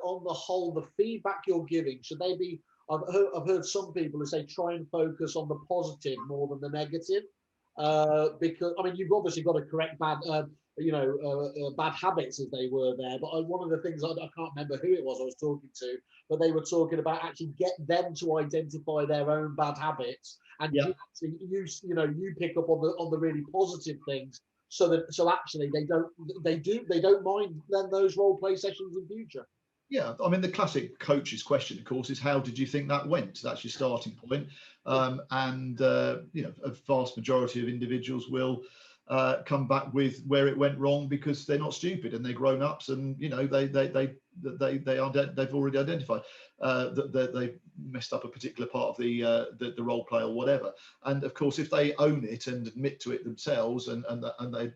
on the whole, the feedback you're giving, should they be? I've heard some people who say try and focus on the positive more than the negative, because I mean, you've obviously got to correct bad habits as they were there. But one of the things, I can't remember who it was I was talking to, but they were talking about actually get them to identify their own bad habits, and you pick up on the really positive things. So actually they don't mind then those role play sessions in future.
Yeah, I mean, the classic coach's question, of course, is how did you think that went? That's your starting point. A vast majority of individuals will come back with where it went wrong because they're not stupid and they're grown-ups, and they've already identified that they messed up a particular part of the role play or whatever. And of course, if they own it and admit to it themselves, and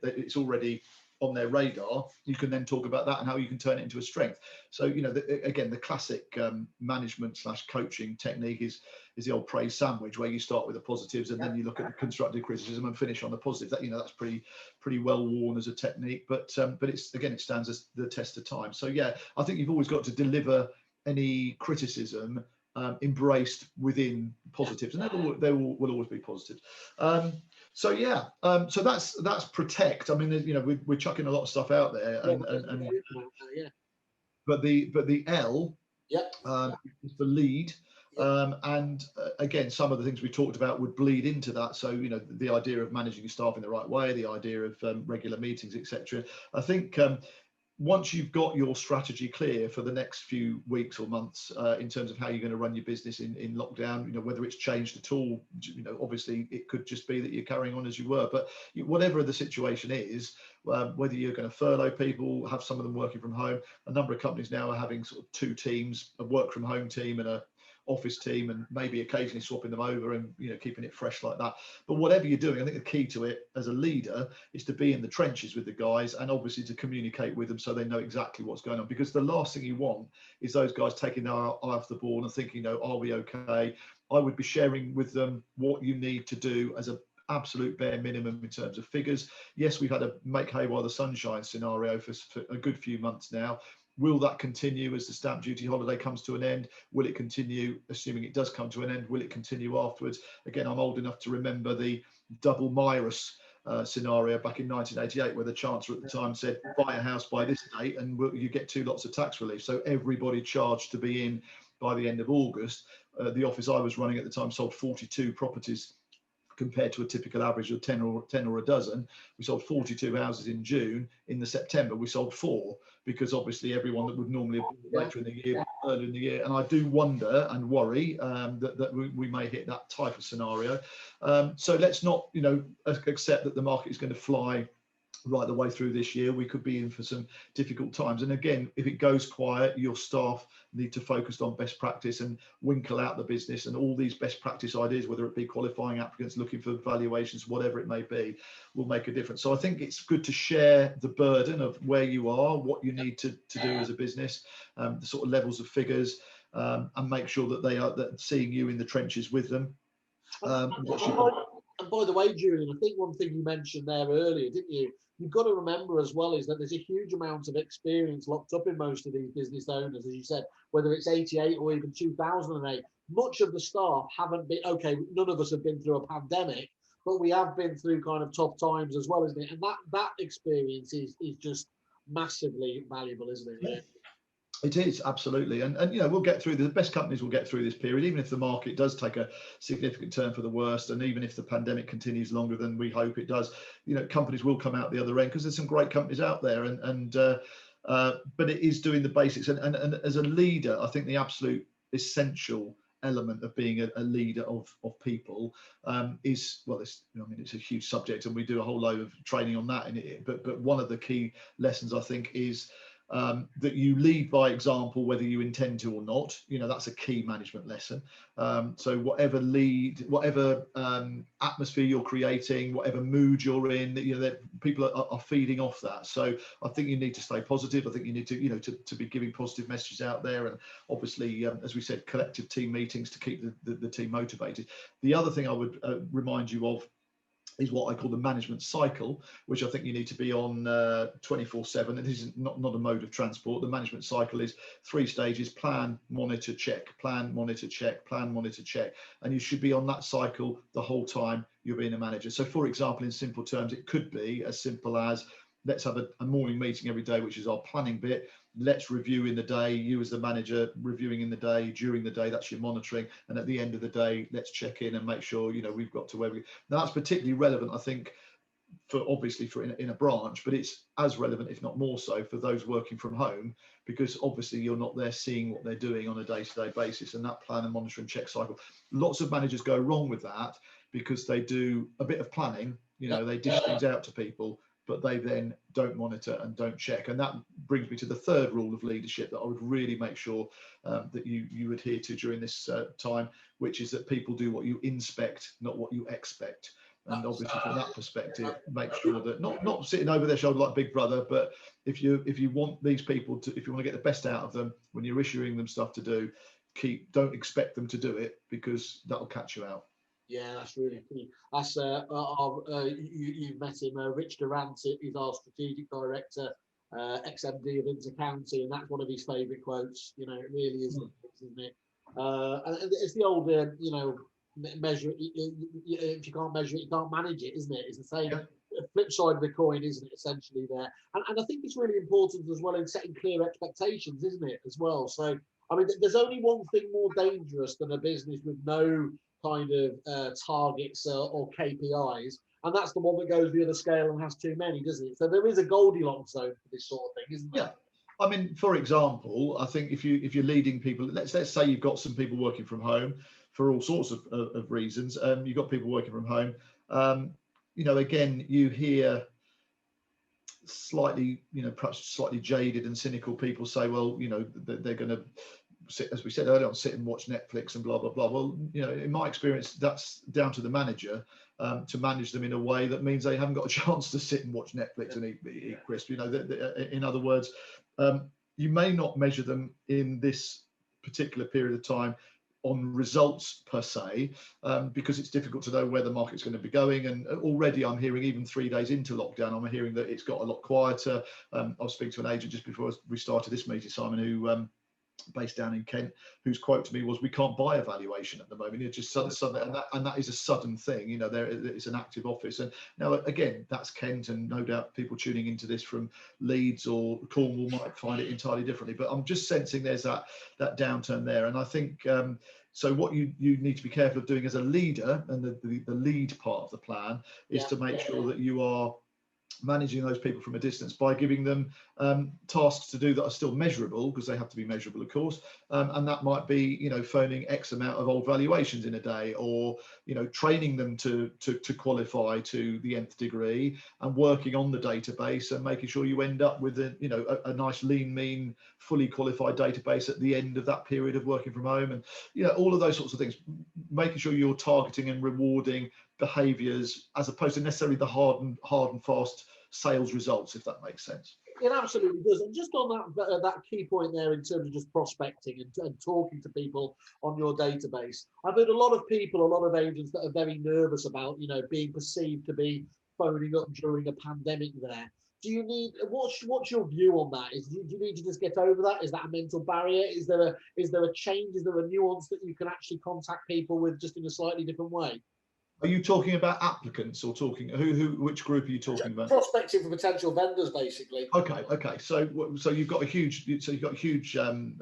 it's already on their radar, you can then talk about that and how you can turn it into a strength. So again, the classic management / coaching technique is the old praise sandwich, where you start with the positives and then you look at the constructive criticism and finish on the positive. That's pretty well worn as a technique, but it stands as the test of time. So yeah, I think you've always got to deliver any criticism embraced within positives, and they will always be positive. So that's protect. I mean, we're chucking a lot of stuff out there, but the L is the lead. And again, some of the things we talked about would bleed into that. So the idea of managing your staff in the right way, the idea of regular meetings, etc. I think once you've got your strategy clear for the next few weeks or months in terms of how you're going to run your business in lockdown, whether it's changed at all, obviously it could just be that you're carrying on as you were, but whatever the situation is, whether you're going to furlough people, have some of them working from home, a number of companies now are having sort of two teams, a work from home team and a office team, and maybe occasionally swapping them over and keeping it fresh like that. But whatever you're doing, I think the key to it as a leader is to be in the trenches with the guys, and obviously to communicate with them so they know exactly what's going on, because the last thing you want is those guys taking their eye off the ball and thinking, are we okay? I would be sharing with them what you need to do as a absolute bare minimum in terms of figures. Yes, we've had a make hay while the sun shines scenario for a good few months now. Will that continue as the stamp duty holiday comes to an end? Will it continue, assuming it does come to an end, will it continue afterwards? Again, I'm old enough to remember the double Mirus scenario back in 1988, where the Chancellor at the time said, buy a house by this date and you get 2 lots of tax relief. So everybody charged to be in by the end of August. The office I was running at the time sold 42 properties compared to a typical average of 10 or a dozen. We sold 42 houses in June. In the September, we sold 4, because obviously everyone that would normally have been later in the year, earlier in the year. And I do wonder and worry that we may hit that type of scenario. So let's not, accept that the market is going to fly right the way through this year. We could be in for some difficult times. And again, if it goes quiet, your staff need to focus on best practice and winkle out the business, and all these best practice ideas, whether it be qualifying applicants, looking for valuations, whatever it may be, will make a difference. So I think it's good to share the burden of where you are, what you need to do as a business, the sort of levels of figures, and make sure that they are seeing you in the trenches with them.
And by the way, Julian, I think one thing you mentioned there earlier, didn't you? You've got to remember as well is that there's a huge amount of experience locked up in most of these business owners, as you said, whether it's 88 or even 2008. Much of the staff haven't been, okay, none of us have been through a pandemic, but we have been through kind of tough times as well, isn't it? And that experience is just massively valuable, isn't it? Yeah.
It is, absolutely. And we'll get through, the best companies will get through this period, even if the market does take a significant turn for the worst, and even if the pandemic continues longer than we hope it does, companies will come out the other end, because there's some great companies out there. But it is doing the basics. And as a leader, I think the absolute essential element of being a leader of people is, well, it's a huge subject, and we do a whole load of training on that in it. But one of the key lessons, I think, is that you lead by example, whether you intend to or not. That's a key management lesson. So whatever atmosphere you're creating, whatever mood you're in, that people are feeding off that. So I think you need to stay positive. I think you need to be giving positive messages out there, and obviously, as we said, collective team meetings to keep the team motivated. The other thing I would remind you of is what I call the management cycle, which I think you need to be on 24/7. It is not a mode of transport. The management cycle is 3 stages: plan, monitor, check, plan, monitor, check, plan, monitor, check. And you should be on that cycle the whole time you're being a manager. So for example, in simple terms, it could be as simple as, let's have a morning meeting every day, which is our planning bit. Let's review in the day, you as the manager reviewing in the day, during the day, that's your monitoring. And at the end of the day, let's check in and make sure, we've got to where we. Now that's particularly relevant, I think, for in a branch, but it's as relevant, if not more so, for those working from home, because obviously you're not there seeing what they're doing on a day-to-day basis. And that plan and monitor and check cycle, lots of managers go wrong with that, because they do a bit of planning, they dish things out to people, but they then don't monitor and don't check. And that brings me to the third rule of leadership that I would really make sure that you adhere to during this time, which is that people do what you inspect, not what you expect. And obviously from that perspective, make sure that not sitting over their shoulder like Big Brother, but if you want these people to, if you want to get the best out of them when you're issuing them stuff to do, don't expect them to do it, because that'll catch you out.
Yeah, that's really key. That's you've met him, Rich Durant. He's our strategic director, ex-MD of Intercounty, and that's one of his favourite quotes. It really is, isn't it? And it's the old, measure. If you can't measure it, you can't manage it, isn't it? It's the same flip side of the coin, isn't it? Essentially, there. And I think it's really important as well in setting clear expectations, isn't it? As well. So, there's only one thing more dangerous than a business with no kind of targets or KPIs, and that's the one that goes the other scale and has too many, doesn't it? So there is a Goldilocks zone for this sort of thing, isn't there?
Yeah. For example, I think if you're leading people, let's say you've got some people working from home for all sorts of reasons. You've got people working from home. Again, you hear slightly, perhaps slightly jaded and cynical people say, well, they're going to sit, as we said earlier on, sit and watch Netflix and blah blah blah. Well, in my experience, that's down to the manager to manage them in a way that means they haven't got a chance to sit and watch Netflix and eat crisp. In other words, you may not measure them in this particular period of time on results per se, because it's difficult to know where the market's going to be going. And already I'm hearing, even 3 days into lockdown, I'm hearing that it's got a lot quieter. I was speaking to an agent just before we started this meeting, Simon, who based down in Kent, whose quote to me was, "We can't buy a valuation at the moment. It's just sudden, and that is a sudden thing. You know, there it's an active office." And now again, that's Kent, and no doubt people tuning into this from Leeds or Cornwall might find it entirely differently. But I'm just sensing there's that downturn there, and I think. So what you need to be careful of doing as a leader, and the lead part of the plan, is to make sure that you are managing those people from a distance by giving them tasks to do that are still measurable, because they have to be measurable, of course, and that might be, you know, phoning X amount of old valuations in a day, or, you know, training them to qualify to the nth degree, and working on the database and making sure you end up with a nice lean, mean, fully qualified database at the end of that period of working from home, and, you know, all of those sorts of things, making sure you're targeting and rewarding behaviours as opposed to necessarily the hard and fast sales results, if that makes sense.
It absolutely does. And just on that key point there, in terms of just prospecting and talking to people on your database, I've heard a lot of people, a lot of agents that are very nervous about, you know, being perceived to be phoning up during a pandemic there. Do you need, what's your view on that? Do you need to just get over that? Is that a mental barrier? Is there a change? Is there a nuance that you can actually contact people with just in a slightly different way?
Are you talking about applicants, or talking which group are you talking about?
Prospecting for potential vendors, basically.
Okay. So you've got a huge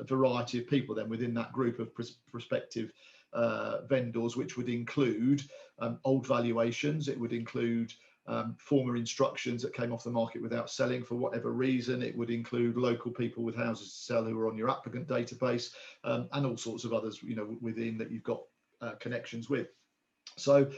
variety of people then within that group of prospective vendors, which would include old valuations. It would include former instructions that came off the market without selling for whatever reason. It would include local people with houses to sell who are on your applicant database, and all sorts of others, you know, within that you've got connections with. So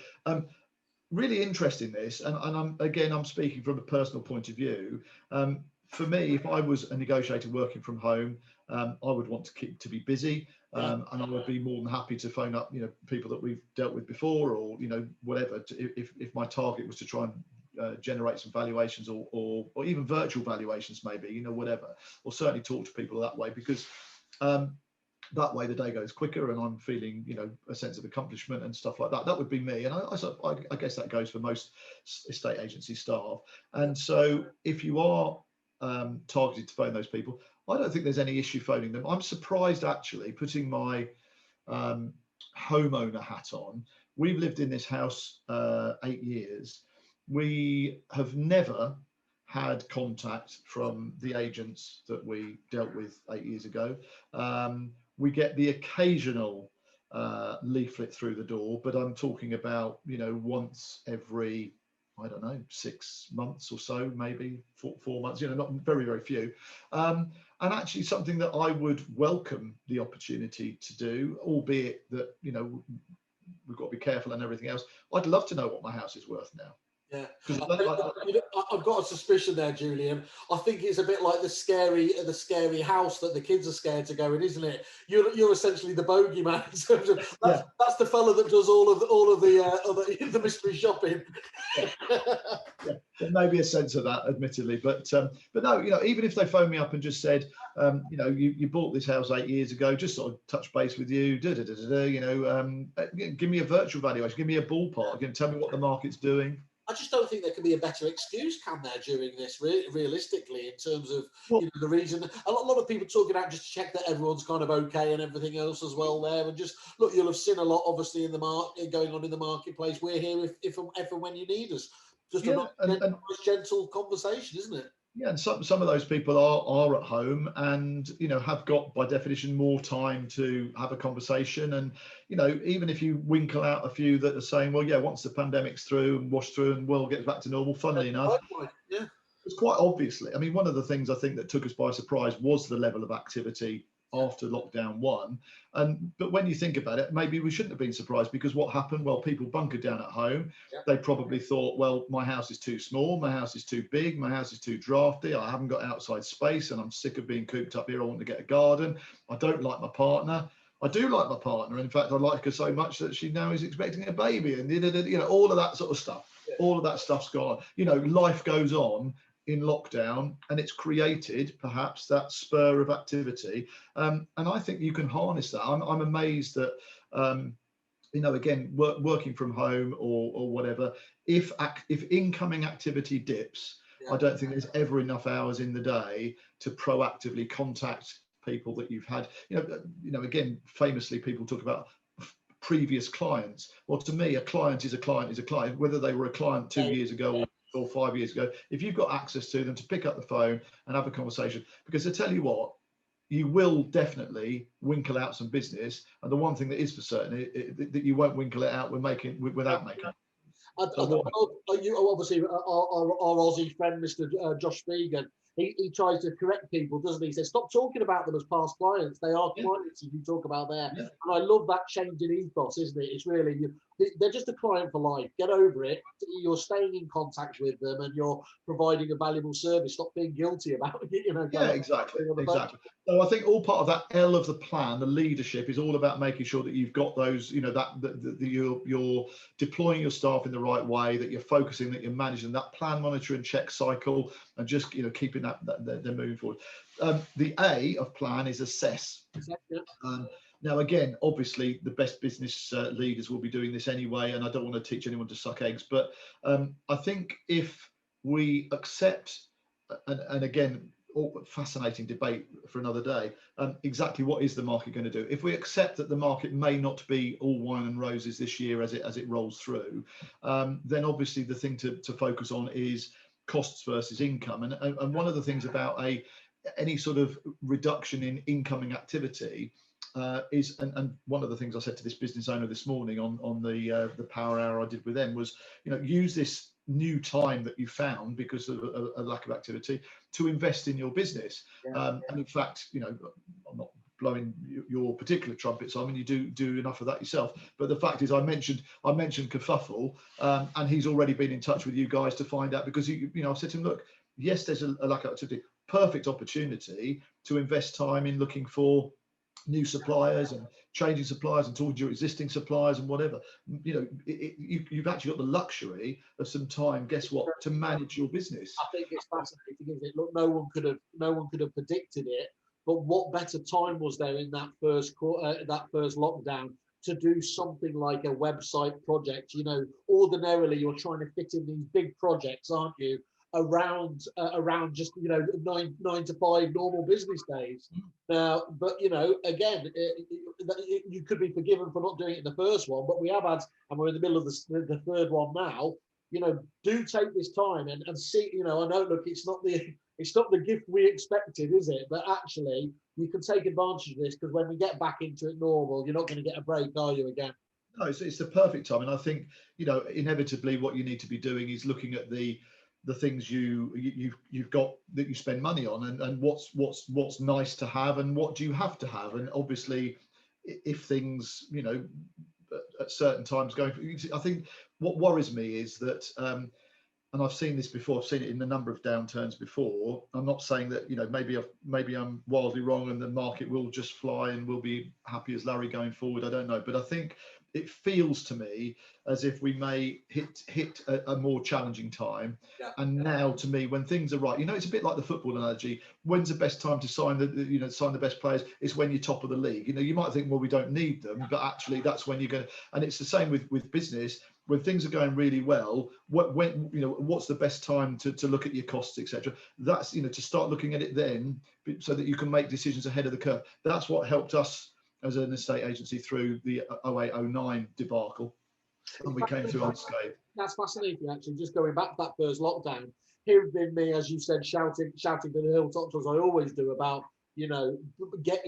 really interested in this, and I'm speaking from a personal point of view. For me, if I was a negotiator working from home, I would want to be busy, and I would be more than happy to phone up, you know, people that we've dealt with before, or, you know, whatever, if my target was to try and generate some valuations, or even virtual valuations, maybe, you know, whatever, or certainly talk to people that way, because that way the day goes quicker, and I'm feeling, you know, a sense of accomplishment and stuff like that. That would be me, and I guess that goes for most estate agency staff. And so if you are targeted to phone those people, I don't think there's any issue phoning them. I'm surprised, actually, putting my homeowner hat on. We've lived in this house 8 years. We have never had contact from the agents that we dealt with 8 years ago. We get the occasional leaflet through the door, but I'm talking about, you know, once every, I don't know, 6 months or so, maybe 4 months, you know, not very, very few. And actually something that I would welcome the opportunity to do, albeit that, you know, we've got to be careful and everything else. I'd love to know what my house is worth now.
Yeah, I've got a suspicion there, Julian. I think it's a bit like the scary house that the kids are scared to go in, isn't it? You're essentially the bogeyman in terms of that's the fella that does all of the mystery shopping.
Yeah, there may be a sense of that, admittedly, but no, you know, even if they phone me up and just said, you know, you bought this house 8 years ago, just sort of touch base with you, you know, give me a virtual valuation, give me a ballpark, and tell me what the market's doing.
I just don't think there can be a better excuse, can there, during this, realistically, in terms of, you know, the reason. A lot of people talking out just to check that everyone's kind of okay and everything else as well there. And just, look, you'll have seen a lot, obviously, in the market, going on in the marketplace. We're here if and when you need us. Just a nice, gentle conversation, isn't it?
Yeah, and some of those people are at home, and, you know, have got, by definition, more time to have a conversation. And, you know, even if you winkle out a few that are saying, well, yeah, once the pandemic's through and washed through and world gets back to normal, funnily enough, it's quite obviously, I mean, one of the things I think that took us by surprise was the level of activity after lockdown 1. But when you think about it, maybe we shouldn't have been surprised, because what happened? Well, people bunkered down at home. They probably thought, well, my house is too small, my house is too big, my house is too drafty, I haven't got outside space, and I'm sick of being cooped up here. I want to get a garden. I don't like my partner. I do like my partner. In fact, I like her so much that she now is expecting a baby, and, you know, all of that sort of stuff. All of that stuff's gone. You know, life goes on in lockdown, and it's created perhaps that spur of activity, and I think you can harness that. I'm amazed that you know, again, working from home or whatever, if incoming activity dips, I don't think there's ever enough hours in the day to proactively contact people that you've had. Again, famously, people talk about previous clients. Well, to me, a client is a client is a client, whether they were a client 2 years ago or 5 years ago. If you've got access to them, to pick up the phone and have a conversation, because I tell you what, you will definitely winkle out some business, and the one thing that is for certain that you won't winkle it out without making it.
Obviously, our Aussie friend, Mr. Josh Spigan, he tries to correct people, doesn't he? He says, stop talking about them as past clients. They are clients if you talk about them. Yeah. And I love that change in ethos, isn't it? It's really, they're just a client for life. Get over it. You're staying in contact with them and you're providing a valuable service. Stop being guilty about it.
Yeah, exactly. So I think all part of that L of the plan, the leadership, is all about making sure that you've got those, that you're deploying your staff in the right way, that you're focusing, that you're managing that plan, monitor and check cycle, and just keeping that they're moving forward. The A of plan is assess. Now, again, obviously, the best business leaders will be doing this anyway, and I don't want to teach anyone to suck eggs, but I think if we accept, and again, fascinating debate for another day, exactly what is the market going to do? If we accept that the market may not be all wine and roses this year as it rolls through, then obviously the thing to focus on is costs versus income. And one of the things about any sort of reduction in incoming activity is, and one of the things I said to this business owner this morning on the power hour I did with them was, use this new time that you found because of a lack of activity to invest in your business. And in fact, I'm not blowing your particular trumpet, Simon, you do enough of that yourself, but the fact is I mentioned Kerfuffle, and he's already been in touch with you guys to find out, because I've said to him, look, yes, there's a lack of activity, perfect opportunity to invest time in looking for new suppliers and changing suppliers and talking to your existing suppliers and whatever. You've actually got the luxury of some time, guess what, to manage your business.
I think it's fascinating, isn't it? Look, no one could have predicted it, but what better time was there in that first lockdown to do something like a website project? Ordinarily you're trying to fit in these big projects, aren't you, around just 9 to 5 normal business days. But again, you could be forgiven for not doing it in the first one, but we have had, and we're in the middle of the third one now. Do take this time and see. I know, look, it's not the gift we expected, is it? But actually, you can take advantage of this, because when we get back into it normal, you're not going to get a break, are you, again?
No, it's the perfect time, and I think inevitably what you need to be doing is looking at the things you've got that you spend money on, and what's nice to have and what do you have to have. And obviously, if things at certain times I think what worries me is that, and I've seen this before, I've seen it in a number of downturns before. I'm not saying that maybe I'm wildly wrong and the market will just fly and we'll be happy as Larry going forward. I don't know, but I think it feels to me as if we may hit a more challenging time. And now, to me, when things are right, it's a bit like the football analogy. When's the best time to sign the best players? It's when you're top of the league. You might think, well, we don't need them, but actually that's when you're going to. And it's the same with business. When things are going really well, what's the best time to look at your costs, etc. That's to start looking at it then, so that you can make decisions ahead of the curve. That's what helped us as an estate agency through the 08-09 debacle, and we came through unscathed.
That's fascinating, actually. Just going back to that first lockdown, here had been me, as you said, shouting to the hilltops, as I always do, about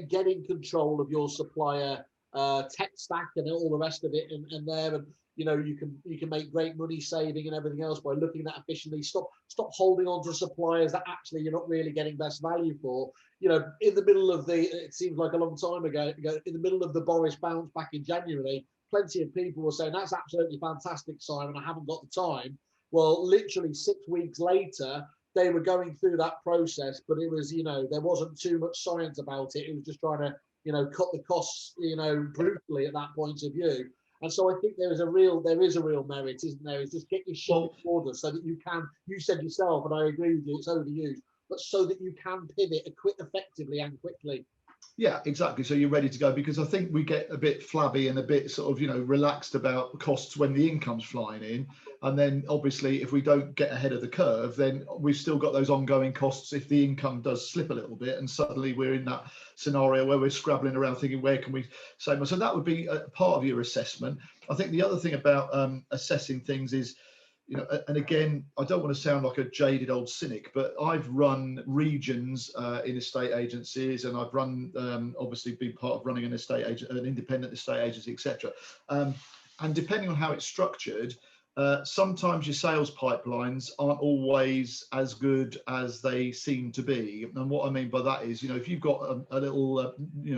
getting control of your supplier tech stack and all the rest of it, and there, and you can make great money saving and everything else by looking at that efficiently. Stop holding on to suppliers that actually you're not really getting best value for. In the middle of it seems like a long time ago, in the middle of the Boris bounce back in January, plenty of people were saying, that's absolutely fantastic, Simon, I haven't got the time. Well, literally 6 weeks later, they were going through that process, but it was, there wasn't too much science about it. It was just trying to, cut the costs, brutally at that point of view. And so I think there is a real merit, isn't there? Is just get your shit in order so that you said yourself, and I agree with you, it's overused, but so that you can pivot effectively and quickly.
Yeah, exactly. So you're ready to go, because I think we get a bit flabby and a bit sort of, relaxed about costs when the income's flying in. And then obviously if we don't get ahead of the curve, then we've still got those ongoing costs if the income does slip a little bit, and suddenly we're in that scenario where we're scrabbling around thinking, where can we save more? So that would be a part of your assessment. I think the other thing about assessing things is, and again, I don't want to sound like a jaded old cynic, but I've run regions in estate agencies, and I've run, obviously been part of running an independent estate agency, etc. And depending on how it's structured, sometimes your sales pipelines aren't always as good as they seem to be. And what I mean by that is, if you've got a little,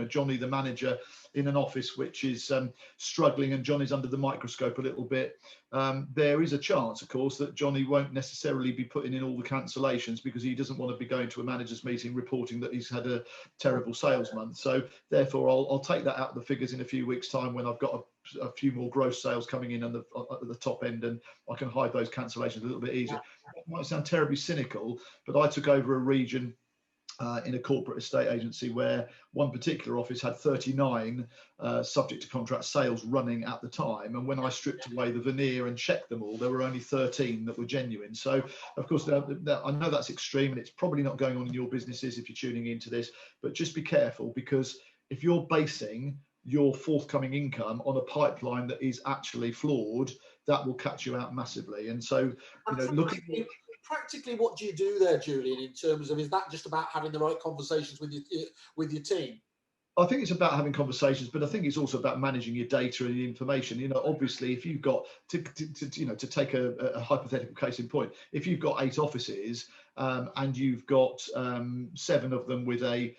Johnny, the manager, in an office which is struggling, and Johnny's under the microscope a little bit, there is a chance, of course, that Johnny won't necessarily be putting in all the cancellations, because he doesn't want to be going to a managers meeting reporting that he's had a terrible sales month. So therefore, I'll take that out of the figures in a few weeks' time, when I've got a few more gross sales coming in at the top end, and I can hide those cancellations a little bit easier. It might sound terribly cynical, but I took over a region in a corporate estate agency where one particular office had 39 subject to contract sales running at the time, and when I stripped away the veneer and checked them all, there were only 13 that were genuine. So of course, I know that's extreme, and it's probably not going on in your businesses if you're tuning into this, but just be careful, because if you're basing your forthcoming income on a pipeline that is actually flawed, that will catch you out massively. And so,
practically, what do you do there, Julian, in terms of, is that just about having the right conversations with your team?
I think it's about having conversations, but I think it's also about managing your data and the information. Obviously, if you've got to take a hypothetical case in point, if you've got 8 offices and you've got 7 of them with a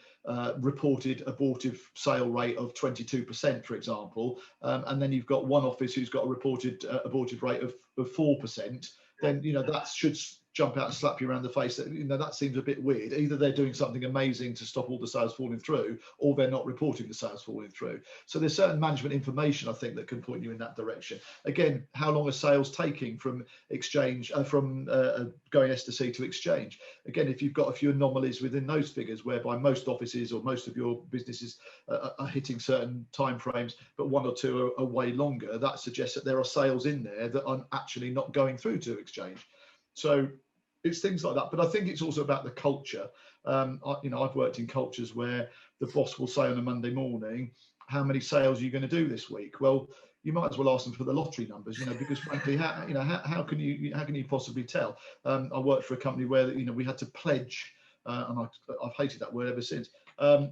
reported abortive sale rate of 22%, for example, and then you've got one office who's got a reported abortive rate of 4%, then that should jump out and slap you around the face. That seems a bit weird. Either they're doing something amazing to stop all the sales falling through, or they're not reporting the sales falling through. So there's certain management information, I think, that can point you in that direction. Again, how long are sales taking from exchange, from going S to C to exchange? Again, if you've got a few anomalies within those figures, whereby most offices or most of your businesses are hitting certain timeframes, but 1 or 2 are way longer, that suggests that there are sales in there that are actually not going through to exchange. So it's things like that. But I think it's also about the culture. I've worked in cultures where the boss will say on a Monday morning, how many sales are you going to do this week? Well, you might as well ask them for the lottery numbers, because frankly, how can you possibly tell? I worked for a company where we had to pledge, and I've hated that word ever since.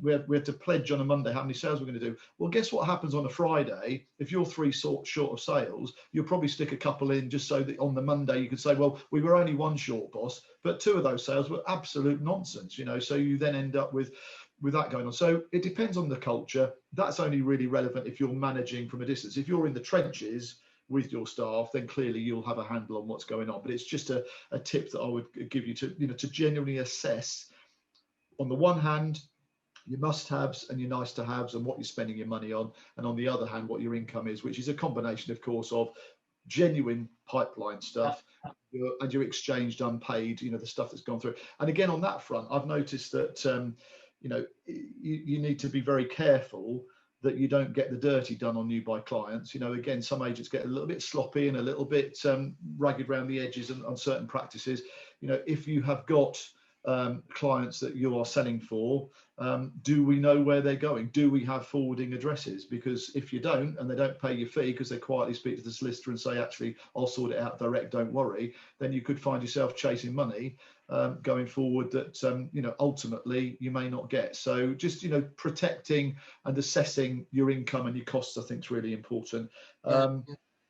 We had to pledge on a Monday how many sales we're going to do. Well, guess what happens on a Friday? If you're 3 short of sales, you'll probably stick a couple in, just so that on the Monday you could say, well, we were only 1 short, boss, but 2 of those sales were absolute nonsense. So you then end up with that going on. So it depends on the culture. That's only really relevant if you're managing from a distance. If you're in the trenches with your staff, then clearly you'll have a handle on what's going on. But it's just a tip that I would give you to genuinely assess, on the one hand, your must-haves and your nice-to-haves and what you're spending your money on, and on the other hand, what your income is, which is a combination, of course, of genuine pipeline stuff and your exchanged unpaid, the stuff that's gone through. And again, on that front, I've noticed that you need to be very careful that you don't get the dirty done on you by clients. Again, some agents get a little bit sloppy and a little bit ragged around the edges on certain practices. If you have got clients that you are selling for, do we know where they're going? Do we have forwarding addresses? Because if you don't, and they don't pay your fee because they quietly speak to the solicitor and say, actually, I'll sort it out direct, don't worry, then you could find yourself chasing money going forward that ultimately you may not get. So just protecting and assessing your income and your costs, I think, is really important.
And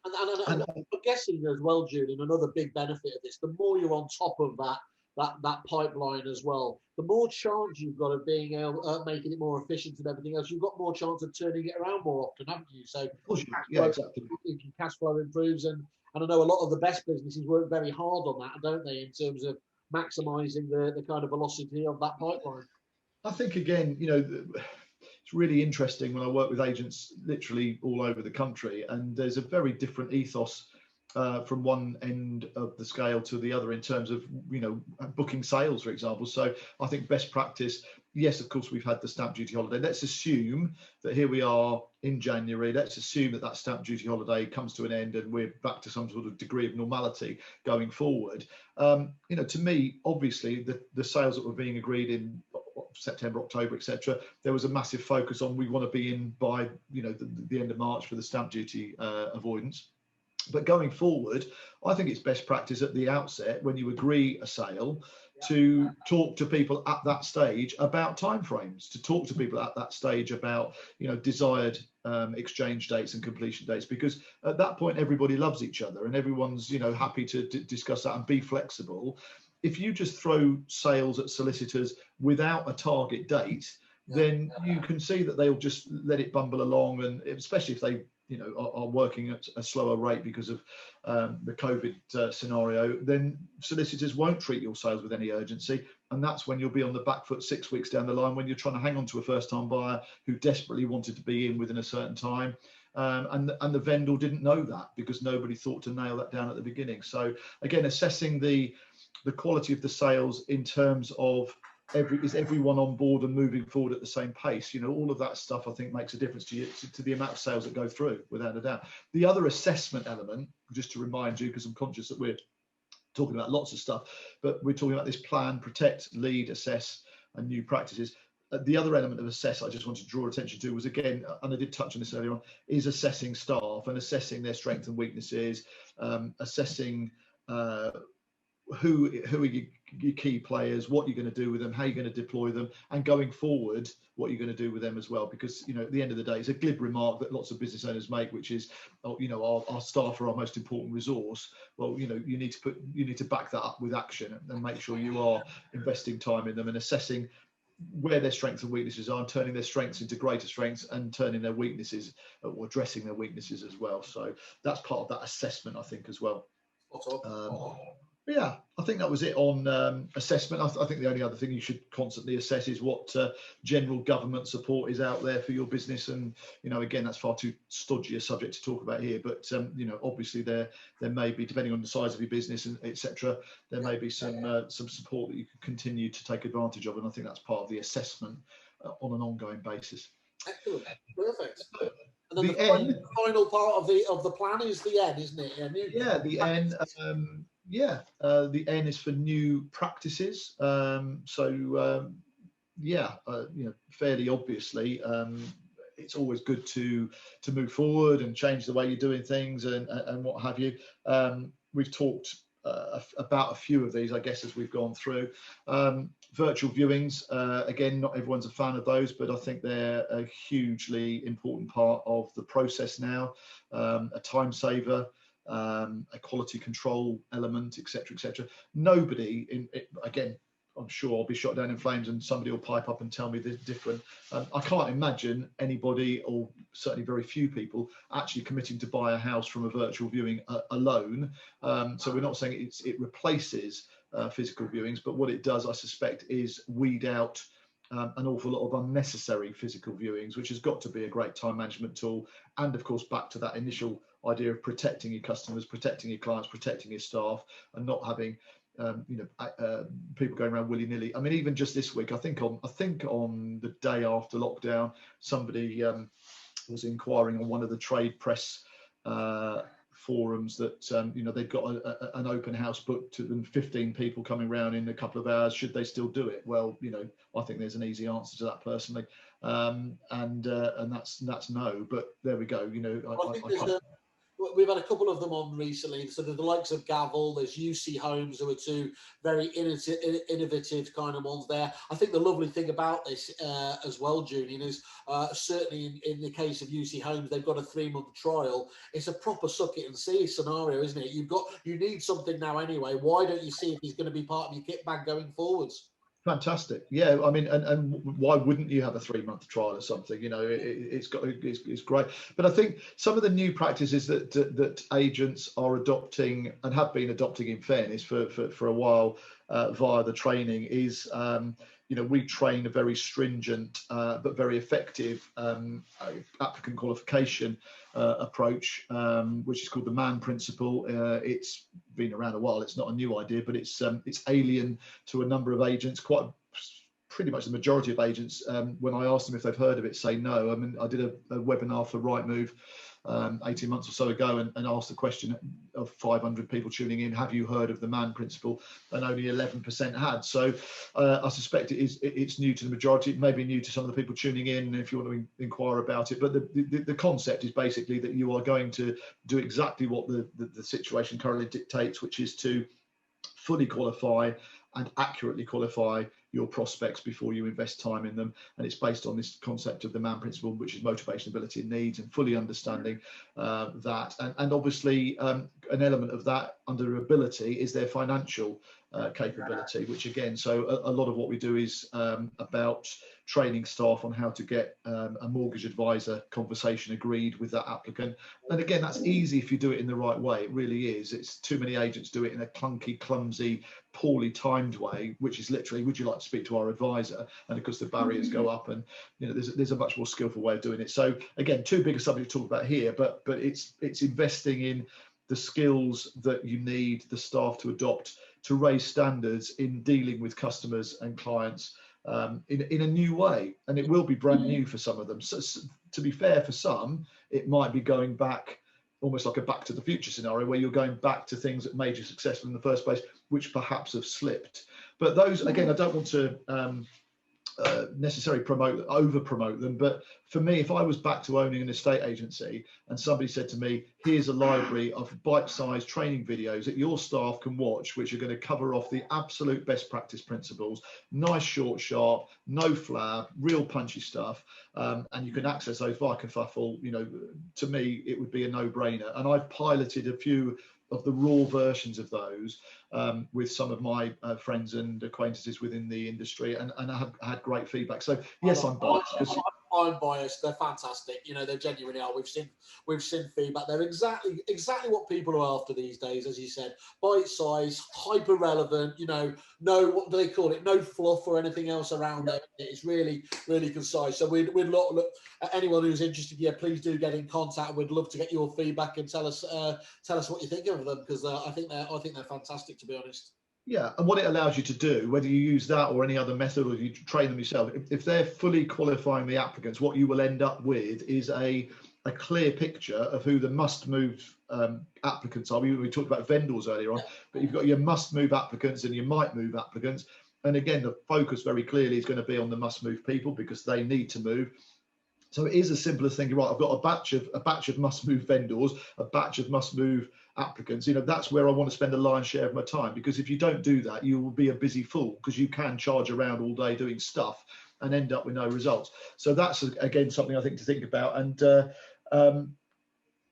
I'm guessing as well, Julian, another big benefit of this, the more you're on top of that pipeline as well, the more chance you've got of being able making it more efficient and everything else. You've got more chance of turning it around more often, haven't you? So
exactly.
Cash flow improves, and I know a lot of the best businesses work very hard on that, don't they, in terms of maximising the kind of velocity of that pipeline.
I think, again, it's really interesting when I work with agents literally all over the country, and there's a very different ethos from one end of the scale to the other in terms of booking sales, for example. So I think best practice yes, of course, we've had the stamp duty holiday. Let's assume that here we are in January. Let's assume that that stamp duty holiday comes to an end and we're back to some sort of degree of normality going forward. You know, to me, obviously, the sales that were being agreed in September, October, etc., there was a massive focus on we want to be in by, you know, the end of March for the stamp duty avoidance. But going forward, I think it's best practice at the outset when you agree a sale to talk to people at that stage about timeframes, to talk to people at that stage about, you know, desired exchange dates and completion dates, because at that point everybody loves each other and everyone's, you know, happy to discuss that and be flexible. If you just throw sales at solicitors without a target date, then you can see that they'll just let it bumble along, and especially if they, you know, are working at a slower rate because of the COVID scenario, then solicitors won't treat your sales with any urgency, and that's when you'll be on the back foot 6 weeks down the line when you're trying to hang on to a first-time buyer who desperately wanted to be in within a certain time. And the vendor didn't know that because nobody thought to nail that down at the beginning. So again, assessing the quality of the sales in terms of is everyone on board and moving forward at the same pace, you know, all of that stuff I think makes a difference to the amount of sales that go through, without a doubt. The other assessment element, just to remind you, because I'm conscious that we're talking about lots of stuff, but we're talking about this plan, protect, lead, assess, and new practices. The other element of assess I just wanted to draw attention to was, again, and I did touch on this earlier on, is assessing staff and assessing their strengths and weaknesses, assessing who are your key players, what you're going to do with them, how you're going to deploy them, and going forward, what you're going to do with them as well. Because, you know, at the end of the day, it's a glib remark that lots of business owners make, which is, oh, you know, our staff are our most important resource. Well, you know, you need to back that up with action and make sure you are investing time in them and assessing where their strengths and weaknesses are, and turning their strengths into greater strengths and turning their weaknesses or addressing their weaknesses as well. So that's part of that assessment, I think, as well. Yeah, I think that was it on assessment. I think the only other thing you should constantly assess is what general government support is out there for your business. And, you know, again, that's far too stodgy a subject to talk about here. But, you know, obviously there may be, depending on the size of your business and etc., there may be some support that you can continue to take advantage of. And I think that's part of the assessment on an ongoing basis.
Excellent, perfect. And then the final part of the plan is the N, isn't it?
Yeah, the N. The N is for new practices. You know, fairly obviously, it's always good to move forward and change the way you're doing things and what have you. We've talked about a few of these, I guess, as we've gone through. Virtual viewings, again, not everyone's a fan of those, but I think they're a hugely important part of the process now, a time saver, a quality control element, etc., etc. Nobody, again, I'm sure I'll be shot down in flames and somebody will pipe up and tell me they're different. I can't imagine anybody, or certainly very few people, actually committing to buy a house from a virtual viewing alone. So we're not saying it replaces physical viewings, but what it does, I suspect, is weed out an awful lot of unnecessary physical viewings, which has got to be a great time management tool. And of course, back to that initial idea of protecting your customers, protecting your clients, protecting your staff, and not having people going around willy-nilly. I mean, even just this week, I think on the day after lockdown, somebody was inquiring on one of the trade press forums that you know, they've got an open house booked and 15 people coming around in a couple of hours. Should they still do it? Well, you know, I think there's an easy answer to that personally, and that's no. But there we go. You know,
we've had a couple of them on recently. So there's the likes of Gavel, there's UC Homes, who are two very innovative kind of ones there. I think the lovely thing about this as well, Julian, is certainly in the case of UC Homes, they've got a 3-month trial. It's a proper suck it and see scenario, isn't it? You need something now anyway. Why don't you see if he's going to be part of your kit bag going forwards?
Fantastic. Yeah, I mean, and why wouldn't you have a 3-month trial or something? You know, it's great. But I think some of the new practices that agents are adopting and have been adopting, in fairness, for a while via the training is, you know, we train a very stringent but very effective applicant qualification approach, which is called the MAN principle. It's been around a while. It's not a new idea, but it's alien to a number of agents, quite pretty much the majority of agents, when I ask them if they've heard of it, say no. I mean, I did a webinar for Rightmove 18 months or so ago and asked the question of 500 people tuning in, have you heard of the MAN principle? And only 11% had. So I suspect it's new to the majority. It may be new to some of the people tuning in if you want to inquire about it. But the concept is basically that you are going to do exactly what the situation currently dictates, which is to fully qualify and accurately qualify your prospects before you invest time in them. And it's based on this concept of the MAN principle, which is motivation, ability, and needs, and fully understanding that. And obviously, an element of that under ability is their financial capability, which again, so a lot of what we do is about training staff on how to get a mortgage advisor conversation agreed with that applicant. And again, that's easy if you do it in the right way. It really is. It's too many agents do it in a clunky, clumsy, poorly timed way, which is literally, would you like to speak to our advisor? And of course the barriers go up, and there's a much more skillful way of doing it. So again, too big a subject to talk about here, but it's investing in the skills that you need the staff to adopt to raise standards in dealing with customers and clients in a new way. And it will be brand new for some of them. So to be fair, for some, it might be going back, almost like a Back to the Future scenario, where you're going back to things that made you successful in the first place, which perhaps have slipped. But those, again, I don't want to necessarily over promote them, but for me, if I was back to owning an estate agency and somebody said to me, here's a library of bite-sized training videos that your staff can watch, which are going to cover off the absolute best practice principles, nice, short, sharp, no flab, real punchy stuff, and you can access those via Kerfuffle, to me it would be a no-brainer. And I've piloted a few of the raw versions of those with some of my friends and acquaintances within the industry, and I have had great feedback. So yes, I'm biased.
I'm biased. They're fantastic. They genuinely are. We've seen feedback. They're exactly what people are after these days, as you said. Bite size, hyper relevant. No, what do they call it? No fluff or anything else around it. It's really, really concise. So we'd look at anyone who's interested. Yeah, please do get in contact. We'd love to get your feedback and tell us what you think of them, because I think they're fantastic, to be honest.
Yeah, and what it allows you to do, whether you use that or any other method, or you train them yourself, if they're fully qualifying the applicants, what you will end up with is a clear picture of who the must-move applicants are. We talked about vendors earlier on, but you've got your must-move applicants and your might-move applicants. And again, the focus very clearly is going to be on the must-move people, because they need to move. So it is as simple as thinking, right, I've got a batch of must-move vendors, a batch of must-move applicants. That's where I want to spend the lion's share of my time, because if you don't do that, you will be a busy fool, because you can charge around all day doing stuff and end up with no results. So that's, again, something I think to think about. And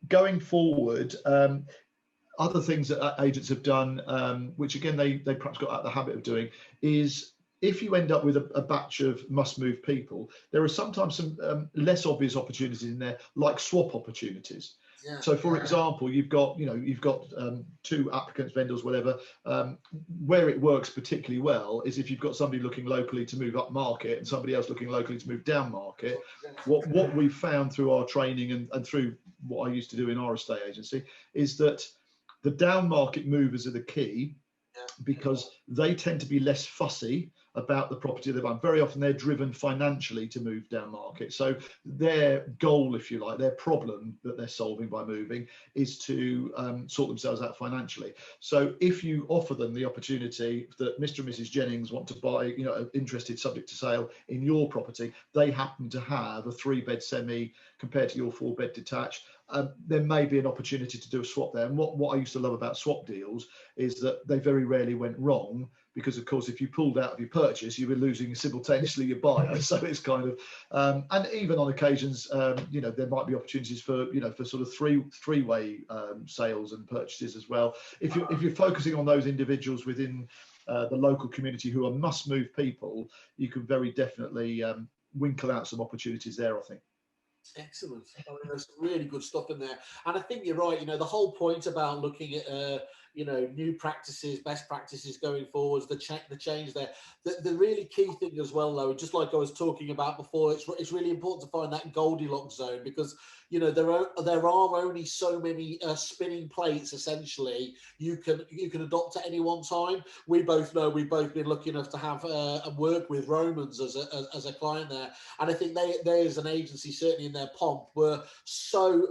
going forward, other things that agents have done, which again, they perhaps got out of the habit of doing, is if you end up with a batch of must-move people, there are sometimes some less obvious opportunities in there, like swap opportunities. Yeah. So, for example, you've got two applicants, vendors, whatever. Where it works particularly well is if you've got somebody looking locally to move up market and somebody else looking locally to move down market. What we've found through our training and through what I used to do in our estate agency is that the down market movers are the key, because they tend to be less fussy about the property they're buying. Very often they're driven financially to move down market. So their goal, if you like, their problem that they're solving by moving is to sort themselves out financially. So if you offer them the opportunity that Mr. and Mrs. Jennings want to buy, interested subject to sale in your property, they happen to have a 3-bed semi compared to your 4-bed detached, there may be an opportunity to do a swap there. And what I used to love about swap deals is that they very rarely went wrong, because of course if you pulled out of your purchase, you were losing simultaneously your buyer. So it's kind of and even on occasions there might be opportunities for for sort of three-way sales and purchases as well. If you're focusing on those individuals within the local community who are must-move people, you can very definitely winkle out some opportunities there, I think.
Excellent. There's some really good stuff in there, and I think you're right. The whole point about looking at new practices, best practices going forwards, the change there. The really key thing as well, though, just like I was talking about before, it's really important to find that Goldilocks zone, because there are only so many spinning plates essentially you can adopt at any one time. We both know we've both been lucky enough to have and work with Romans as a client there, and I think they as an agency, certainly in their pomp, were so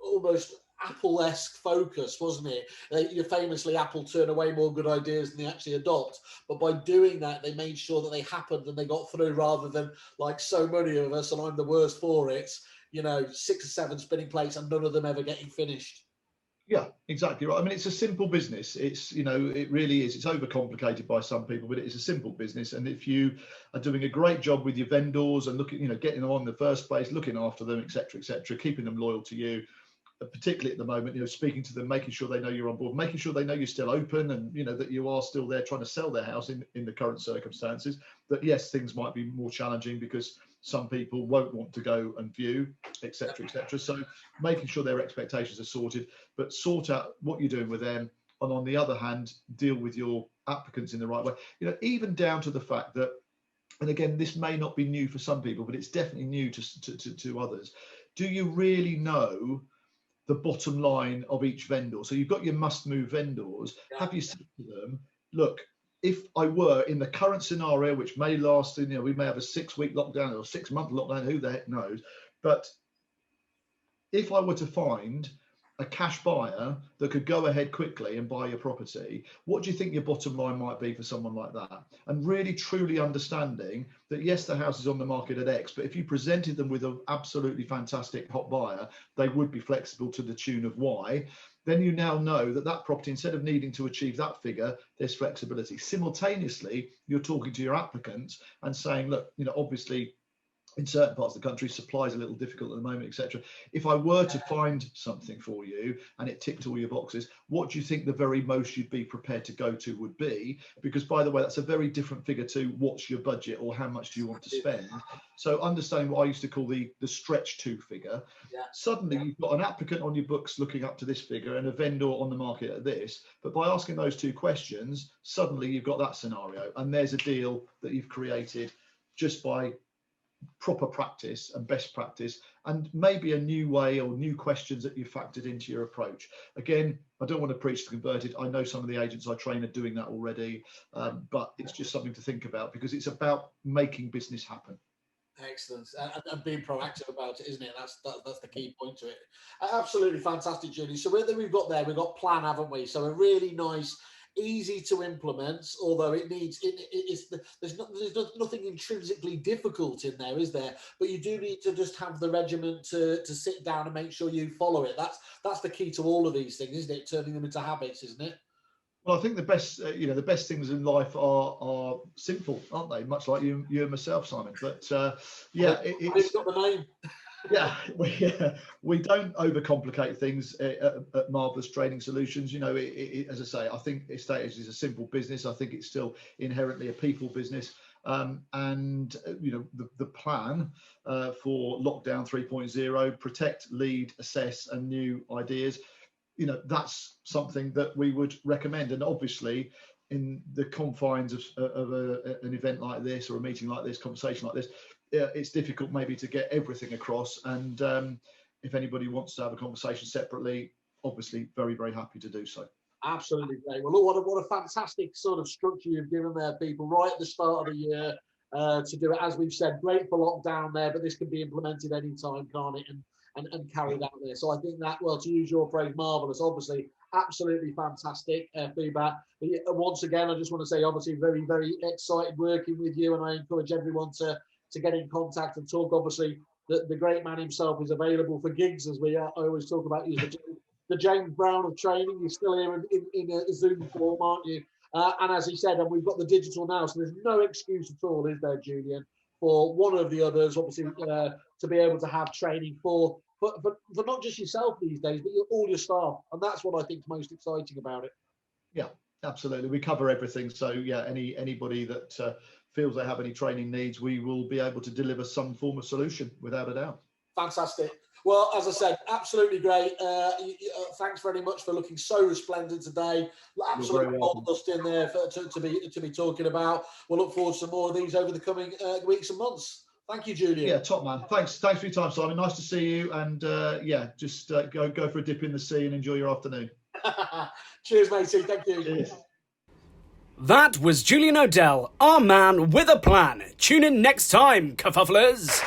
almost Apple-esque focus, wasn't it? Famously, Apple turn away more good ideas than they actually adopt. But by doing that, they made sure that they happened and they got through, rather than like so many of us, and I'm the worst for it, 6 or 7 spinning plates and none of them ever getting finished.
Yeah, exactly right. I mean, it's a simple business. It's, it really is. It's overcomplicated by some people, but it is a simple business. And if you are doing a great job with your vendors and looking, getting them on in the first place, looking after them, etc., keeping them loyal to you, particularly at the moment, speaking to them, making sure they know you're on board, making sure they know you're still open, and that you are still there trying to sell their house in the current circumstances. That yes, things might be more challenging because some people won't want to go and view, etc., etc. So making sure their expectations are sorted, but sort out what you're doing with them, and on the other hand, deal with your applicants in the right way. Even down to the fact that, and again, this may not be new for some people, but it's definitely new to others. Do you really know the bottom line of each vendor? So you've got your must-move vendors. Yeah. Have you said to them, look, if I were in the current scenario, which may last, we may have a 6-week lockdown or 6-month lockdown, who the heck knows, but if I were to find a cash buyer that could go ahead quickly and buy your property, what do you think your bottom line might be for someone like that? And really truly understanding that yes, the house is on the market at X, but if you presented them with an absolutely fantastic hot buyer, they would be flexible to the tune of Y. Then you now know that property, instead of needing to achieve that figure, there's flexibility. Simultaneously, you're talking to your applicants and saying, look, obviously, in certain parts of the country, supply is a little difficult at the moment, etc. If I were to find something for you and it ticked all your boxes, what do you think the very most you'd be prepared to go to would be? Because, by the way, that's a very different figure to what's your budget or how much do you want to spend. So understanding what I used to call the stretch to figure. Yeah. Suddenly you've got an applicant on your books looking up to this figure and a vendor on the market at this. But by asking those 2 questions, suddenly you've got that scenario, and there's a deal that you've created just by proper practice and best practice, and maybe a new way or new questions that you factored into your approach. Again, I don't want to preach to converted. I know some of the agents I train are doing that already, but it's just something to think about, because it's about making business happen.
Excellent, and being proactive about it, isn't it? That's the key point to it. Absolutely fantastic, Julie. So we've got plan, haven't we? So a really nice, easy to implement, although there's nothing intrinsically difficult in there, is there? But you do need to just have the regiment to sit down and make sure you follow it. That's the key to all of these things, isn't it? Turning them into habits, isn't it?
Well, I think the best things in life are simple, aren't they? Much like you and myself, Simon. But
it's got the name.
Yeah, we don't overcomplicate things at Marvelous Training Solutions. As I say, I think estate agents is a simple business. I think it's still inherently a people business. And the plan for lockdown 3.0, protect, lead, assess, and new ideas, that's something that we would recommend. And obviously, in the confines of an event like this, or a meeting like this, conversation like this, it's difficult maybe to get everything across. And if anybody wants to have a conversation separately, obviously very, very happy to do so.
Absolutely great. Well, look, what a fantastic sort of structure you've given there, people, right at the start of the year to do it. As we've said, great for lockdown there, but this can be implemented anytime, can't it? And carried out there. So I think that, well, to use your phrase, marvellous, obviously, absolutely fantastic feedback. Once again, I just want to say, obviously, very, very excited working with you, and I encourage everyone to get in contact and talk. Obviously, the great man himself is available for gigs, as I always talk about. He's the James Brown of training. You're still here in a Zoom form, aren't you? And as he said, and we've got the digital now, so there's no excuse at all, is there, Julian, for one of the others, obviously, to be able to have training for not just yourself these days, but all your staff. And that's what I think is most exciting about it.
Yeah, absolutely. We cover everything. So yeah, anybody that feels they have any training needs, we will be able to deliver some form of solution, without a doubt.
Fantastic. Well, as I said, absolutely great. Thanks very much for looking so resplendent today. Absolutely gold dust in there to be talking about. We'll look forward to some more of these over the coming weeks and months. Thank you, Julian.
Yeah, top man. Thanks for your time, Simon. Nice to see you. And just go for a dip in the sea and enjoy your afternoon.
Cheers, matey. Thank you.
Cheers.
That was Julian O'Dell, our man with a plan. Tune in next time, Kerfufflers.